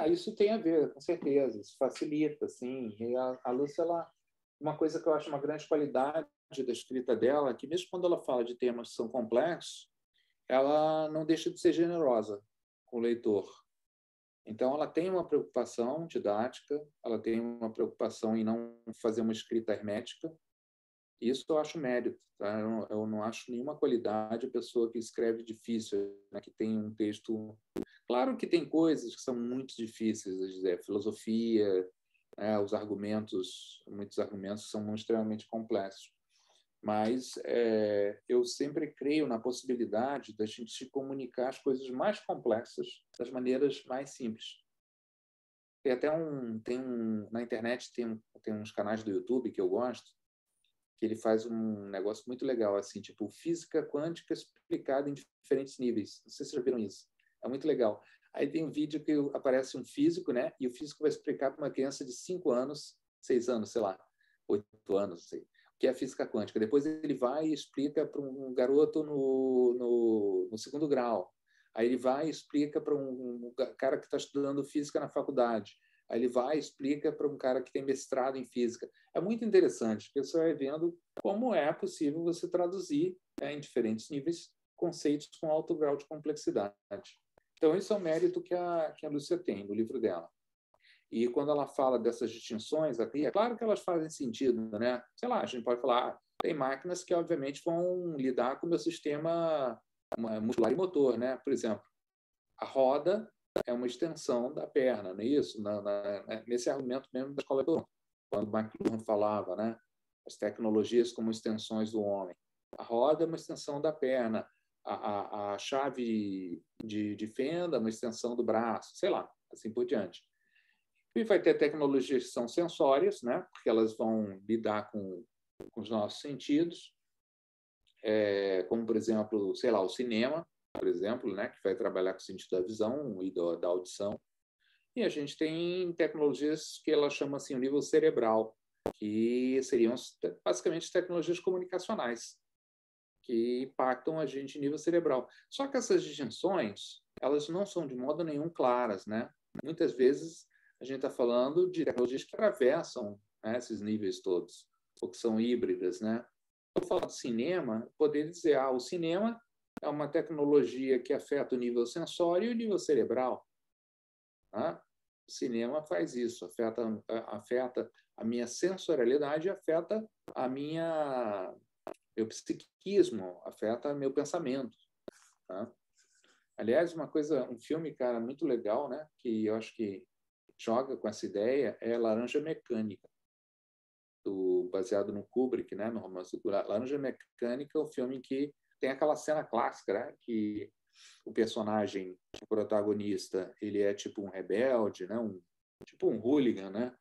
Isso tem a ver, com certeza. Isso facilita, sim. E a Lúcia, uma coisa que eu acho uma grande qualidade da escrita dela, é que mesmo quando ela fala de temas que são complexos, ela não deixa de ser generosa com o leitor. Então, ela tem uma preocupação didática, ela tem uma preocupação em não fazer uma escrita hermética. Isso eu acho mérito. Tá? Eu não acho nenhuma qualidade a pessoa que escreve difícil, né? Que tem um texto... Claro que tem coisas que são muito difíceis, a dizer, filosofia, né? Muitos argumentos são extremamente complexos. Mas eu sempre creio na possibilidade da gente se comunicar as coisas mais complexas das maneiras mais simples. Na internet tem uns canais do YouTube que eu gosto, que ele faz um negócio muito legal, assim, tipo física quântica explicada em diferentes níveis. Não sei se vocês já viram isso. É muito legal. Aí tem um vídeo que aparece um físico, né? E o físico vai explicar para uma criança de 5 anos, 6 anos, sei lá, 8 anos, não sei, o que é física quântica. Depois ele vai e explica para um garoto no 2º grau. Aí ele vai e explica para um cara que está estudando física na faculdade. Aí ele vai e explica para um cara que tem mestrado em física. É muito interessante, porque você vai vendo como é possível você traduzir, né, em diferentes níveis conceitos com alto grau de complexidade. Então, esse é o mérito que a Lúcia tem no livro dela. E quando ela fala dessas distinções aqui, é claro que elas fazem sentido, né? Sei lá, a gente pode falar, tem máquinas que, obviamente, vão lidar com o meu sistema muscular e motor, né? Por exemplo, a roda é uma extensão da perna, não é isso? Nesse argumento mesmo da escola do quando o McLuhan falava, né? As tecnologias como extensões do homem. A roda é uma extensão da perna, a chave de fenda é uma extensão do braço, sei lá, assim por diante. E vai ter tecnologias que são sensórias, né? Porque elas vão lidar com os nossos sentidos, como, por exemplo, sei lá, o cinema, por exemplo, né? Que vai trabalhar com o sentido da visão e da audição. E a gente tem tecnologias que ela chama assim o nível cerebral, que seriam basicamente tecnologias comunicacionais, que impactam a gente em nível cerebral. Só que essas distinções, elas não são de modo nenhum claras, né? Muitas vezes a gente está falando de tecnologias que atravessam, né, esses níveis todos, ou que são híbridas, né? Vou falar do cinema, poder dizer, o cinema é uma tecnologia que afeta o nível sensório e o nível cerebral. Tá? O cinema faz isso, afeta a minha sensorialidade, afeta meu psiquismo, afeta meu pensamento. Tá? Aliás, um filme, cara, muito legal, né? Que eu acho que joga com essa ideia é Laranja Mecânica, baseado no Kubrick, né? No romance do Laranja Mecânica é um filme em que tem aquela cena clássica, né? Que o personagem, o protagonista, ele é tipo um rebelde, né? Tipo um hooligan, né?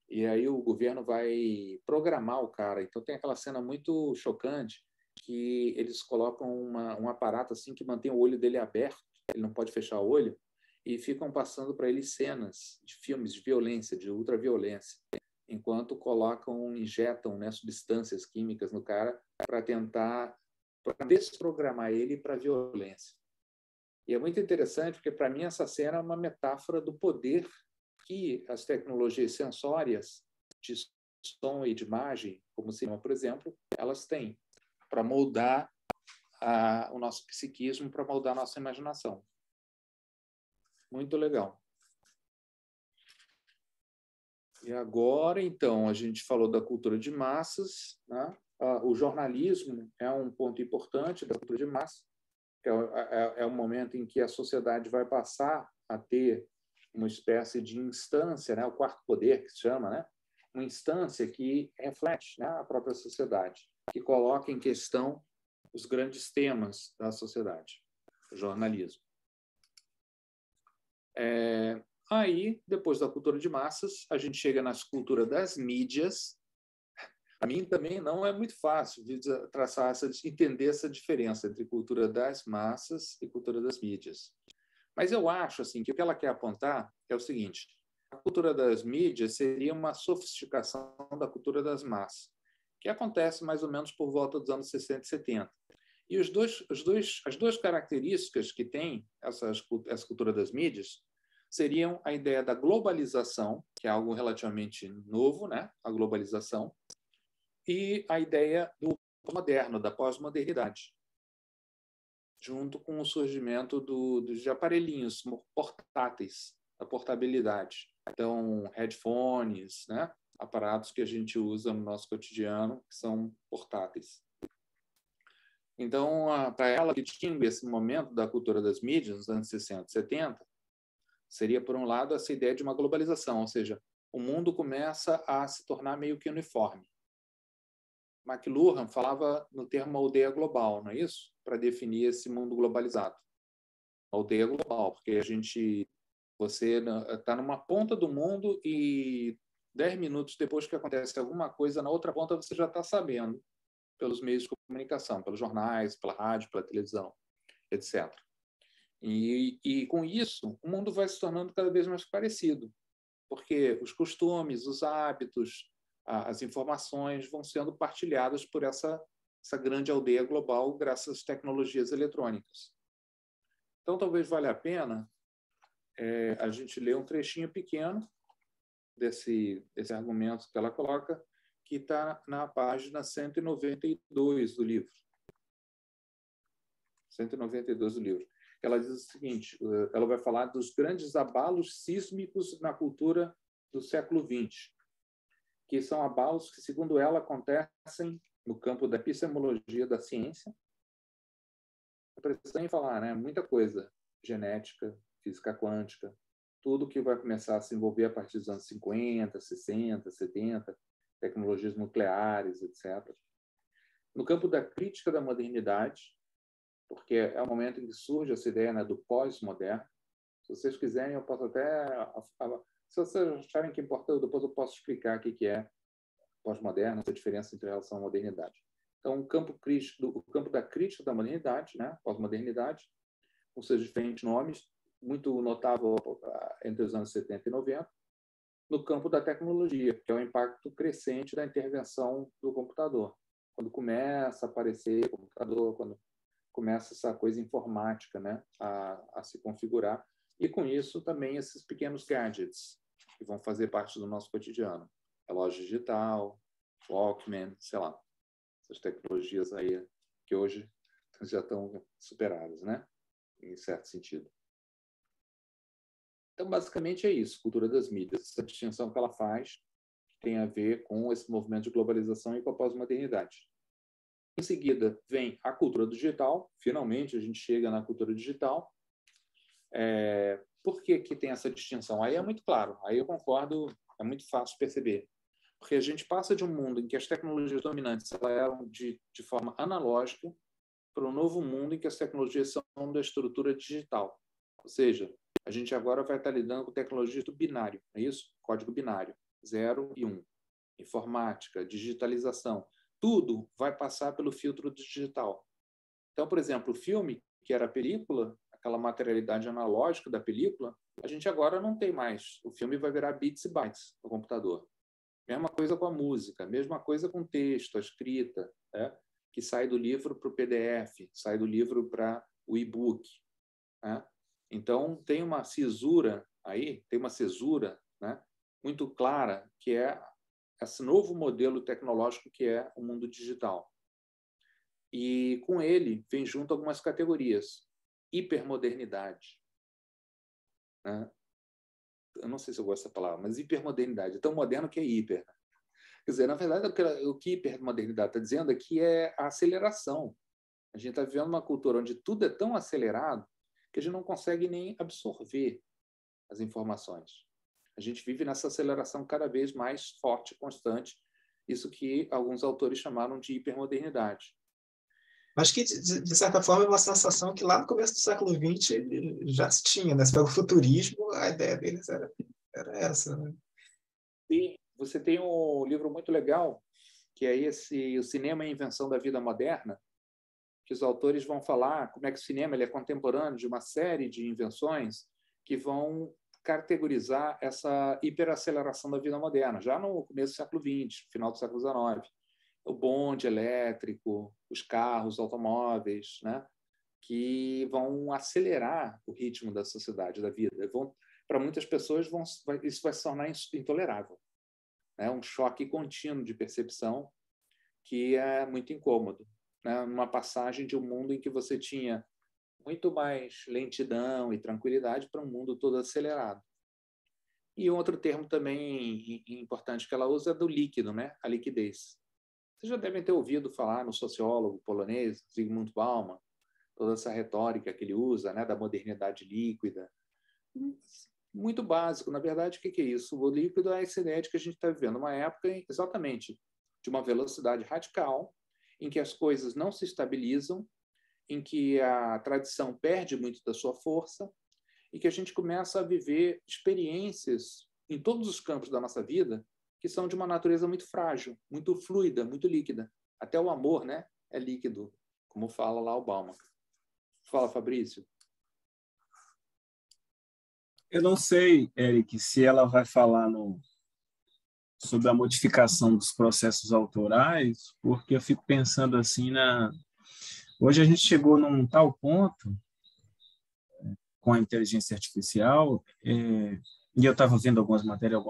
E aí o governo vai programar o cara. Então tem aquela cena muito chocante que eles colocam um aparato assim que mantém o olho dele aberto, ele não pode fechar o olho, e ficam passando para ele cenas de filmes de violência, de ultraviolência, enquanto injetam, né, substâncias químicas no cara para tentar desprogramar ele para a violência. E é muito interessante porque, para mim, essa cena é uma metáfora do poder que as tecnologias sensórias de som e de imagem, como o cinema, por exemplo, elas têm para moldar o nosso psiquismo, para moldar a nossa imaginação. Muito legal. E agora, então, a gente falou da cultura de massas, né? O jornalismo é um ponto importante da cultura de massas, que é o momento em que a sociedade vai passar a ter uma espécie de instância, né? O quarto poder, que se chama, né? Uma instância que reflete, né, a própria sociedade, que coloca em questão os grandes temas da sociedade, o jornalismo. Aí, depois da cultura de massas, a gente chega na cultura das mídias. A mim também não é muito fácil entender essa diferença entre cultura das massas e cultura das mídias. Mas eu acho assim, que o que ela quer apontar é o seguinte: a cultura das mídias seria uma sofisticação da cultura das massas, que acontece mais ou menos por volta dos anos 60 e 70. E as duas características que tem essa cultura das mídias seriam a ideia da globalização, que é algo relativamente novo, né? A globalização, e a ideia do moderno, da pós-modernidade, junto com o surgimento dos aparelhinhos portáteis, da portabilidade. Então, headphones, né? Aparatos que a gente usa no nosso cotidiano, que são portáteis. Então, para ela, que distingue esse momento da cultura das mídias, nos anos 60 e 70, seria, por um lado, essa ideia de uma globalização, ou seja, o mundo começa a se tornar meio que uniforme. McLuhan falava no termo aldeia global, não é isso? Para definir esse mundo globalizado. Aldeia global, porque você está numa ponta do mundo e 10 minutos depois que acontece alguma coisa, na outra ponta você já está sabendo, pelos meios de comunicação, pelos jornais, pela rádio, pela televisão, etc. E com isso, o mundo vai se tornando cada vez mais parecido, porque os costumes, os hábitos, as informações vão sendo partilhadas por essa grande aldeia global graças às tecnologias eletrônicas. Então, talvez valha a pena a gente ler um trechinho pequeno desse argumento que ela coloca, que está na página 192 do livro. 192 do livro. Ela diz o seguinte, ela vai falar dos grandes abalos sísmicos na cultura do século XX, que são abalos que, segundo ela, acontecem no campo da epistemologia da ciência. Não precisa nem falar, né? Muita coisa. Genética, física quântica, tudo que vai começar a se envolver a partir dos anos 50, 60, 70, tecnologias nucleares, etc. No campo da crítica da modernidade, porque é o momento em que surge essa ideia, né, do pós-moderno. Se vocês quiserem, eu posso até... Se vocês acharem que é importante, depois eu posso explicar o que é pós-moderno, essa diferença entre relação à modernidade. Então, o campo da crítica da modernidade, né, pós-modernidade, com seus diferentes nomes, muito notável entre os anos 70 e 90, no campo da tecnologia, que é o impacto crescente da intervenção do computador. Quando começa a aparecer o computador, quando começa essa coisa informática, né, a se configurar, e com isso também esses pequenos gadgets que vão fazer parte do nosso cotidiano. Relógio digital, Walkman, sei lá, essas tecnologias aí que hoje já estão superadas, né, em certo sentido. Então, basicamente é isso, cultura das mídias, essa distinção que ela faz tem a ver com esse movimento de globalização e com a pós-modernidade. Em seguida, vem a cultura digital. Finalmente, a gente chega na cultura digital. Por que tem essa distinção? Aí é muito claro. Aí eu concordo, é muito fácil perceber. Porque a gente passa de um mundo em que as tecnologias dominantes eram de forma analógica para um novo mundo em que as tecnologias são da estrutura digital. Ou seja, a gente agora vai estar lidando com tecnologias do binário, é isso? Código binário, 0 e 1. Informática, digitalização. Tudo vai passar pelo filtro digital. Então, por exemplo, o filme, que era a película, aquela materialidade analógica da película, a gente agora não tem mais. O filme vai virar bits e bytes no computador. Mesma coisa com a música, mesma coisa com o texto, a escrita, né? Que sai do livro para o PDF, sai do livro para o e-book. Né? Então, tem uma cisura aí, né? Muito clara, que é esse novo modelo tecnológico que é o mundo digital. E com ele vem junto algumas categorias. Hipermodernidade. Né? Eu não sei se eu gosto dessa palavra, mas hipermodernidade. É tão moderno que é hiper. Quer dizer, na verdade, o que hipermodernidade está dizendo é que é a aceleração. A gente está vivendo uma cultura onde tudo é tão acelerado que a gente não consegue nem absorver as informações. A gente vive nessa aceleração cada vez mais forte, constante, isso que alguns autores chamaram de hipermodernidade. Acho que, de certa forma, é uma sensação que lá no começo do século XX já se tinha, né? Se pega o futurismo, a ideia deles era essa. Né? E você tem um livro muito legal, que é O Cinema e a Invenção da Vida Moderna, que os autores vão falar como é que o cinema ele é contemporâneo de uma série de invenções que vão categorizar essa hiperaceleração da vida moderna, já no começo do século XX, final do século XIX. O bonde elétrico, os carros, os automóveis, né? Que vão acelerar o ritmo da sociedade, da vida. para muitas pessoas isso vai se tornar intolerável. É um choque contínuo de percepção que é muito incômodo, né? Uma passagem de um mundo em que você tinha muito mais lentidão e tranquilidade para um mundo todo acelerado. E outro termo também importante que ela usa é do líquido, né? A liquidez. Vocês já devem ter ouvido falar no sociólogo polonês Zygmunt Bauman, toda essa retórica que ele usa, né, da modernidade líquida. Muito básico, na verdade, o que é isso? O líquido é essa ideia de que a gente está vivendo uma época exatamente de uma velocidade radical, em que as coisas não se estabilizam, em que a tradição perde muito da sua força e que a gente começa a viver experiências em todos os campos da nossa vida que são de uma natureza muito frágil, muito fluida, muito líquida. Até o amor, né, é líquido, como fala lá o Bauman. Fala, Fabrício. Eu não sei, Eric, se ela vai falar sobre a modificação dos processos autorais, porque eu fico pensando assim hoje a gente chegou num tal ponto com a inteligência artificial, e eu estava vendo algumas matérias,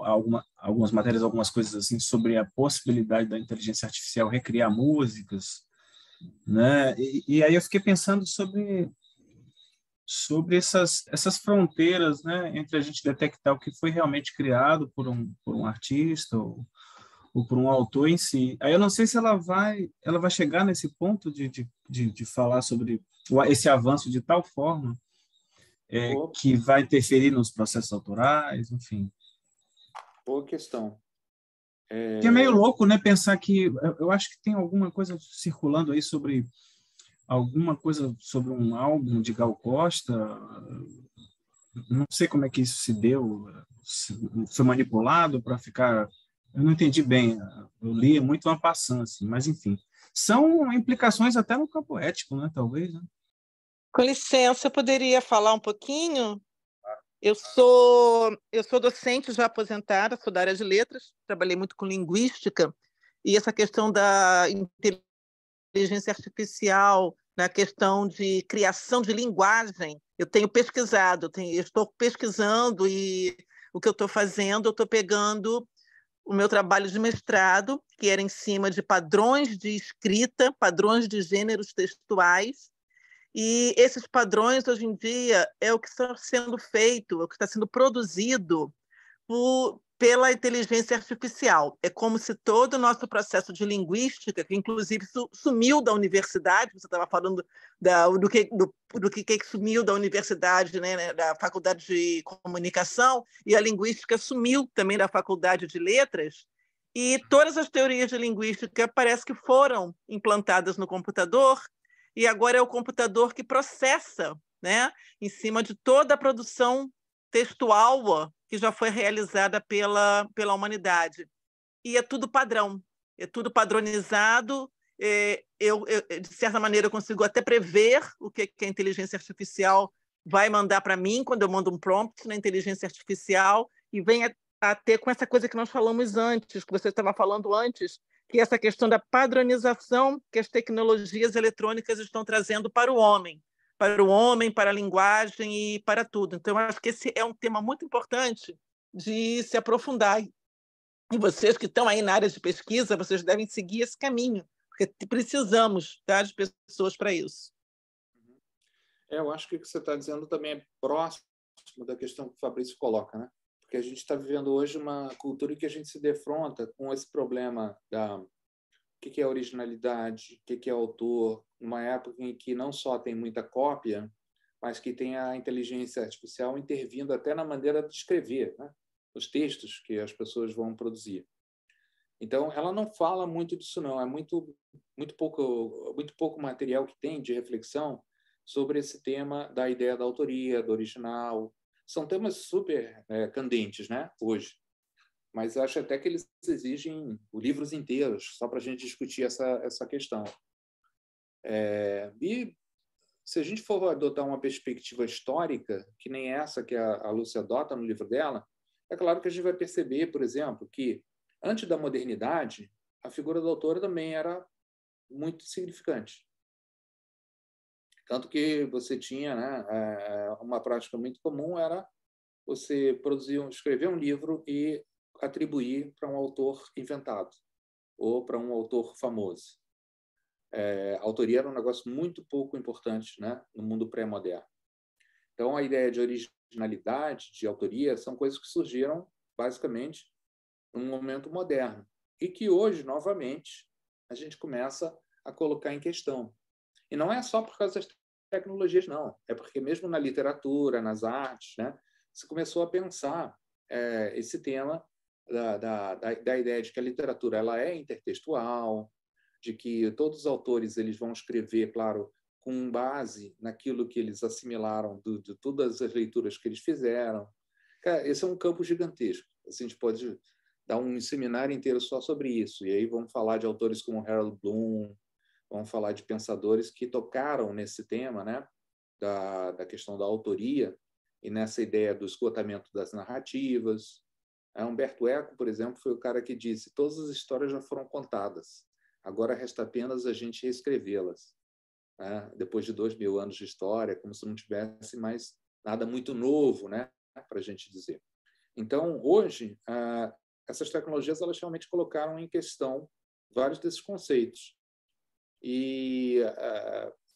algumas coisas assim sobre a possibilidade da inteligência artificial recriar músicas, né? E aí eu fiquei pensando sobre essas fronteiras, né, entre a gente detectar o que foi realmente criado por um artista ou por um autor em si. Aí eu não sei se ela vai chegar nesse ponto de falar sobre esse avanço de tal forma que vai interferir nos processos autorais, enfim. Boa questão. Que é meio louco, né, pensar que eu acho que tem alguma coisa circulando aí sobre um álbum de Gal Costa. Não sei como é que isso se deu, se foi manipulado para ficar. Eu não entendi bem. Eu li muito en passant, assim, mas enfim, são implicações até no campo ético, né? Talvez. Né? Com licença, eu poderia falar um pouquinho? Eu sou docente já aposentada, sou da área de letras, trabalhei muito com linguística, e essa questão da inteligência artificial, na questão de criação de linguagem, eu tenho pesquisado, eu estou pesquisando, e o que eu estou fazendo, eu estou pegando o meu trabalho de mestrado, que era em cima de padrões de escrita, padrões de gêneros textuais, e esses padrões, hoje em dia, é o que está sendo feito, é o que está sendo produzido pela inteligência artificial. É como se todo o nosso processo de linguística, que inclusive sumiu da universidade, você estava falando do que sumiu da universidade, né, da faculdade de comunicação, e a linguística sumiu também da faculdade de letras, e todas as teorias de linguística parece que foram implantadas no computador, e agora é o computador que processa, né, em cima de toda a produção textual que já foi realizada pela humanidade. E é tudo padrão, é tudo padronizado. De certa maneira, eu consigo até prever o que a inteligência artificial vai mandar para mim quando eu mando um prompt na inteligência artificial, e vem a ter com essa coisa que nós falamos antes, que você estava falando antes, que é essa questão da padronização que as tecnologias eletrônicas estão trazendo para o homem, para a linguagem e para tudo. Então, eu acho que esse é um tema muito importante de se aprofundar. E vocês que estão aí na área de pesquisa, vocês devem seguir esse caminho, porque precisamos, tá, de pessoas para isso. Eu acho que o que você está dizendo também é próximo da questão que o Fabrício coloca, né? Porque a gente está vivendo hoje uma cultura em que a gente se defronta com esse problema o que é originalidade, o que é autor, numa época em que não só tem muita cópia, mas que tem a inteligência artificial intervindo até na maneira de escrever, né? Os textos que as pessoas vão produzir. Então, ela não fala muito disso, não. É muito pouco material que tem de reflexão sobre esse tema da ideia da autoria, do original. São temas super candentes, né, hoje. Mas acho até que eles exigem livros inteiros só para a gente discutir essa questão. E se a gente for adotar uma perspectiva histórica, que nem essa que a Lúcia adota no livro dela, é claro que a gente vai perceber, por exemplo, que antes da modernidade, a figura do autor também era muito significante. Tanto que você tinha, né, uma prática muito comum era você escrever um livro e atribuir para um autor inventado ou para um autor famoso. A autoria era um negócio muito pouco importante, né, no mundo pré-moderno. Então, a ideia de originalidade, de autoria, são coisas que surgiram, basicamente, num momento moderno e que hoje, novamente, a gente começa a colocar em questão. E não é só por causa das tecnologias, não. É porque mesmo na literatura, nas artes, né, se começou a pensar esse tema da ideia de que a literatura ela é intertextual, de que todos os autores eles vão escrever, claro, com base naquilo que eles assimilaram de todas as leituras que eles fizeram. Cara, esse é um campo gigantesco. A gente pode dar um seminário inteiro só sobre isso. E aí vamos falar de autores como Harold Bloom, vamos falar de pensadores que tocaram nesse tema, né, da questão da autoria e nessa ideia do esgotamento das narrativas. Humberto Eco, por exemplo, foi o cara que disse: todas as histórias já foram contadas, agora resta apenas a gente reescrevê-las. Depois de 2000 anos de história, como se não tivesse mais nada muito novo, né, para a gente dizer. Então, hoje, essas tecnologias elas realmente colocaram em questão vários desses conceitos. E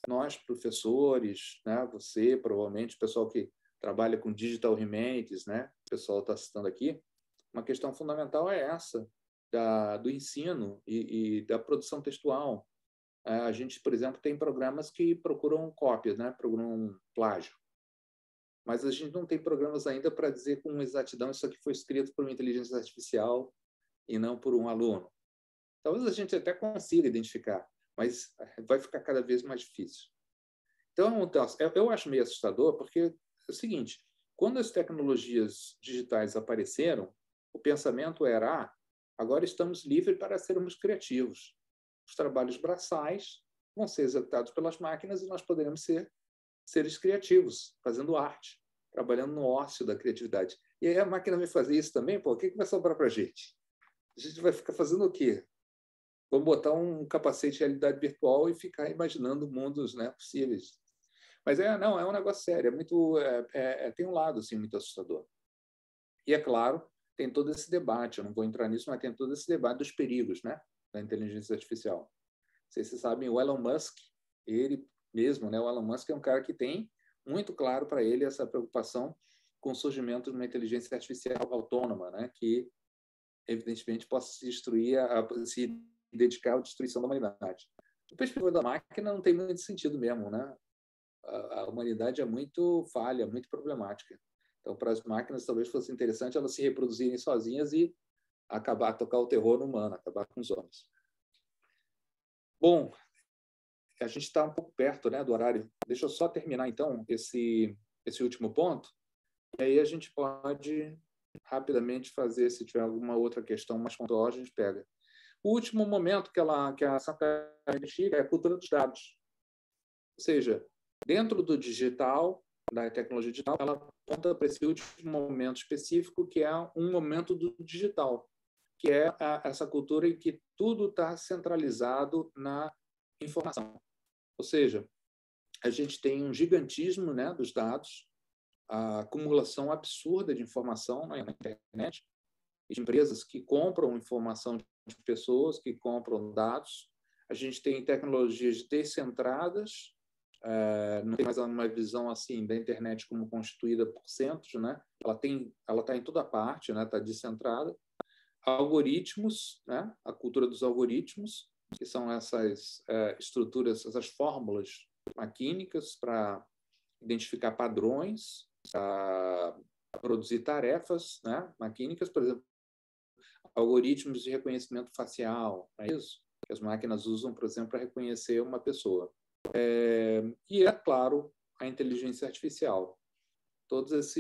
nós, professores, né, você, provavelmente, o pessoal que trabalha com digital humanities, né, o pessoal está citando aqui, uma questão fundamental é essa, do ensino e da produção textual. A gente, por exemplo, tem programas que procuram cópias, né, procuram plágio. Mas a gente não tem programas ainda para dizer com exatidão isso aqui foi escrito por uma inteligência artificial e não por um aluno. Talvez a gente até consiga identificar, mas vai ficar cada vez mais difícil. Então, eu acho meio assustador, porque é o seguinte: quando as tecnologias digitais apareceram, o pensamento era: agora estamos livres para sermos criativos. Os trabalhos braçais vão ser executados pelas máquinas e nós poderemos ser seres criativos, fazendo arte, trabalhando no ócio da criatividade. E aí a máquina vai fazer isso também? Pô, o que vai sobrar para a gente? A gente vai ficar fazendo o quê? Vamos botar um capacete de realidade virtual e ficar imaginando mundos, né, possíveis. Mas não, é um negócio sério, tem um lado assim, muito assustador. E, é claro, tem todo esse debate, eu não vou entrar nisso, mas tem todo esse debate dos perigos, né, da inteligência artificial. Não sei se vocês sabem, o Elon Musk, ele mesmo, né, o Elon Musk é um cara que tem muito claro para ele essa preocupação com o surgimento de uma inteligência artificial autônoma, né, que, evidentemente, possa se destruir, se dedicar à destruição da humanidade. Do perspectiva da máquina, não tem muito sentido mesmo, né? A humanidade é muito falha, muito problemática. Então, para as máquinas, talvez fosse interessante elas se reproduzirem sozinhas e tocar o terror humano, acabar com os homens. Bom, a gente está um pouco perto, né, do horário. Deixa eu só terminar, então, esse último ponto, e aí a gente pode rapidamente fazer, se tiver alguma outra questão mais pontual, a gente pega. O último momento que a Santa investiga é a cultura dos dados. Ou seja, dentro do digital, da tecnologia digital, ela aponta para esse último momento específico, que é um momento do digital, que é essa cultura em que tudo está centralizado na informação. Ou seja, a gente tem um gigantismo, né, dos dados, a acumulação absurda de informação na internet, de empresas que compram informação de pessoas, que compram dados. A gente tem tecnologias descentradas, não tem mais uma visão assim da internet como constituída por centros, né? Ela está em toda parte, né? Está descentrada. Algoritmos, né? A cultura dos algoritmos, que são essas estruturas, essas fórmulas maquínicas para identificar padrões, para produzir tarefas, né? Maquínicas, por exemplo, algoritmos de reconhecimento facial, é isso que as máquinas usam, por exemplo, para reconhecer uma pessoa. E, é claro, a inteligência artificial. Todas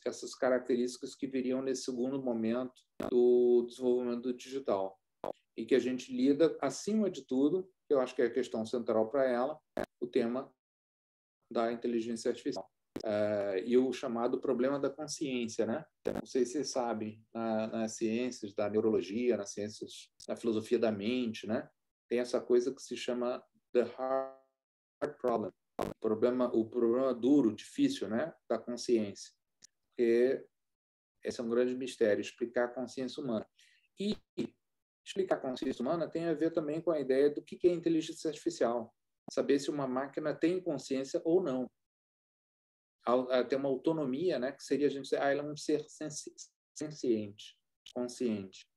essas características que viriam nesse segundo momento do desenvolvimento do digital. E que a gente lida, acima de tudo, eu acho que é a questão central para ela, o tema da inteligência artificial. E o chamado problema da consciência, né? Não sei se vocês sabem, nas ciências da neurologia, nas ciências da filosofia da mente, né? Tem essa coisa que se chama the hard problem, o problema duro, difícil, né? Da consciência. Porque Esse é um grande mistério, explicar a consciência humana. E explicar a consciência humana tem a ver também com a ideia do que é inteligência artificial. Saber se uma máquina tem consciência ou não. Tem uma autonomia, né, que seria a gente dizer, ela é um ser senciente, consciente.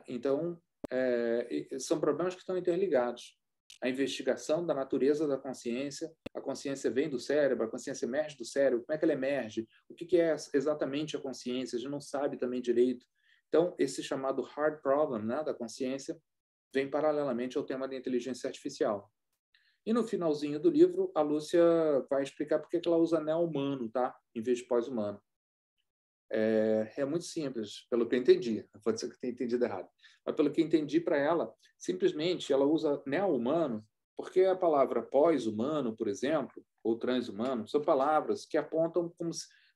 Então, são problemas que estão interligados. A investigação da natureza da consciência, a consciência vem do cérebro, a consciência emerge do cérebro, como é que ela emerge? O que é exatamente a consciência? A gente não sabe também direito. Então, esse chamado hard problem, né, da consciência vem paralelamente ao tema da inteligência artificial. E no finalzinho do livro, a Lúcia vai explicar por que ela usa neo-humano, tá? Em vez de pós-humano. É muito simples, pelo que eu entendi. Pode ser que eu tenha entendido errado. Mas pelo que eu entendi para ela, simplesmente ela usa neo-humano porque a palavra pós-humano, por exemplo, ou transhumano, são palavras que apontam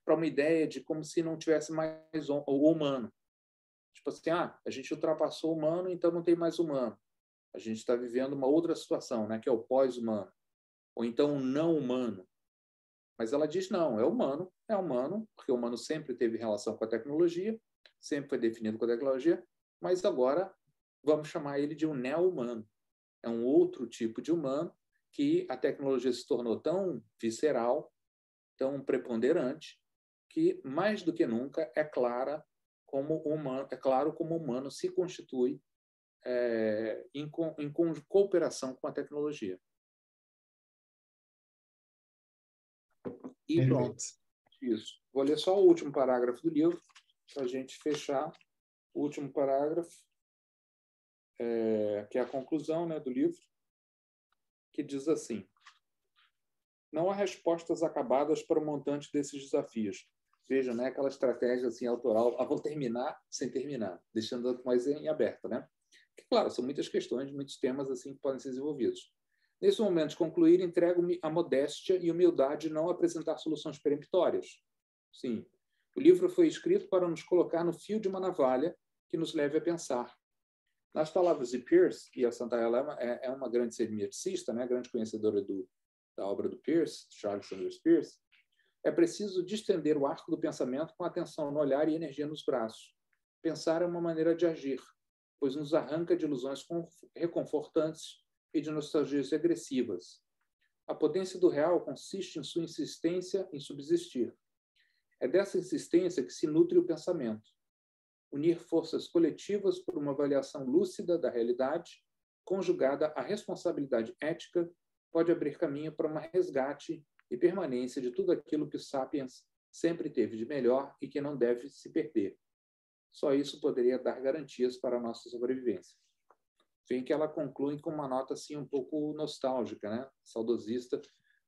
para uma ideia de como se não tivesse mais o humano. Tipo assim, a gente ultrapassou o humano, então não tem mais humano. A gente está vivendo uma outra situação, né, que é o pós-humano. Ou então o não humano. Mas ela diz, não, é humano, porque o humano sempre teve relação com a tecnologia, sempre foi definido com a tecnologia, mas agora vamos chamar ele de um neo-humano. É um outro tipo de humano que a tecnologia se tornou tão visceral, tão preponderante, que mais do que nunca é claro como o humano se constitui em cooperação com a tecnologia. E pronto, isso. Vou ler só o último parágrafo do livro, para a gente fechar. O último parágrafo, que é a conclusão, né, do livro, que diz assim: não há respostas acabadas para o montante desses desafios. Veja, né, aquela estratégia assim, autoral, vou terminar sem terminar, deixando a coisa em aberto, né? Porque, claro, são muitas questões, muitos temas assim que podem ser desenvolvidos. Nesse momento de concluir, entrego-me a modéstia e humildade de não apresentar soluções peremptórias. Sim, o livro foi escrito para nos colocar no fio de uma navalha que nos leve a pensar. Nas palavras de Peirce, e a Santa Helena é uma grande semioticista, né, grande conhecedora da obra do Peirce, Charles Sanders Peirce, é preciso distender o arco do pensamento com atenção no olhar e energia nos braços. Pensar é uma maneira de agir, pois nos arranca de ilusões reconfortantes e de nostalgias regressivas. A potência do real consiste em sua insistência em subsistir. É dessa insistência que se nutre o pensamento. Unir forças coletivas por uma avaliação lúcida da realidade, conjugada à responsabilidade ética, pode abrir caminho para um resgate e permanência de tudo aquilo que o Sapiens sempre teve de melhor e que não deve se perder. Só isso poderia dar garantias para a nossa sobrevivência. Vem que ela conclui com uma nota assim um pouco nostálgica, né? Saudosista,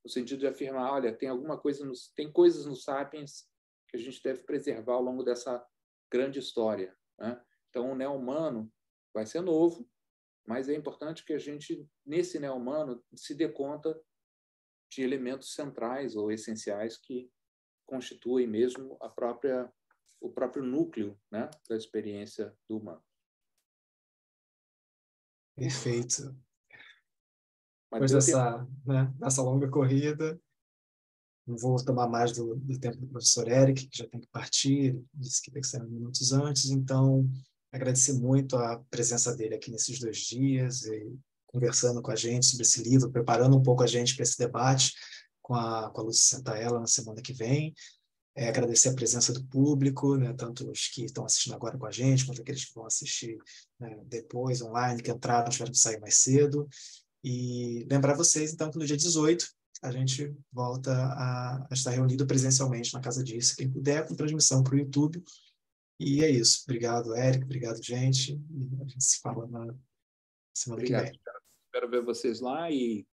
no sentido de afirmar, olha, tem coisas no Sapiens que a gente deve preservar ao longo dessa grande história, né? Então, o neo-humano vai ser novo, mas é importante que a gente, nesse neo-humano, se dê conta de elementos centrais ou essenciais que constituem mesmo o próprio núcleo, né, da experiência do humano. Perfeito. Mas Depois dessa longa corrida, não vou tomar mais do tempo do professor Eric, que já tem que partir, disse que tem que sair minutos antes, então agradecer muito a presença dele aqui nesses 2 dias, e conversando com a gente sobre esse livro, preparando um pouco a gente para esse debate com a Lúcia Santaella na semana que vem. Agradecer a presença do público, né, tanto os que estão assistindo agora com a gente, quanto aqueles que vão assistir, né, depois, online, que entraram, tiveram que sair mais cedo. E lembrar vocês, então, que no dia 18 a gente volta a estar reunido presencialmente na Casa Disso, quem puder, com transmissão para o YouTube. E é isso. Obrigado, Eric. Obrigado, gente. E a gente se fala na semana que vem. Espero ver vocês lá e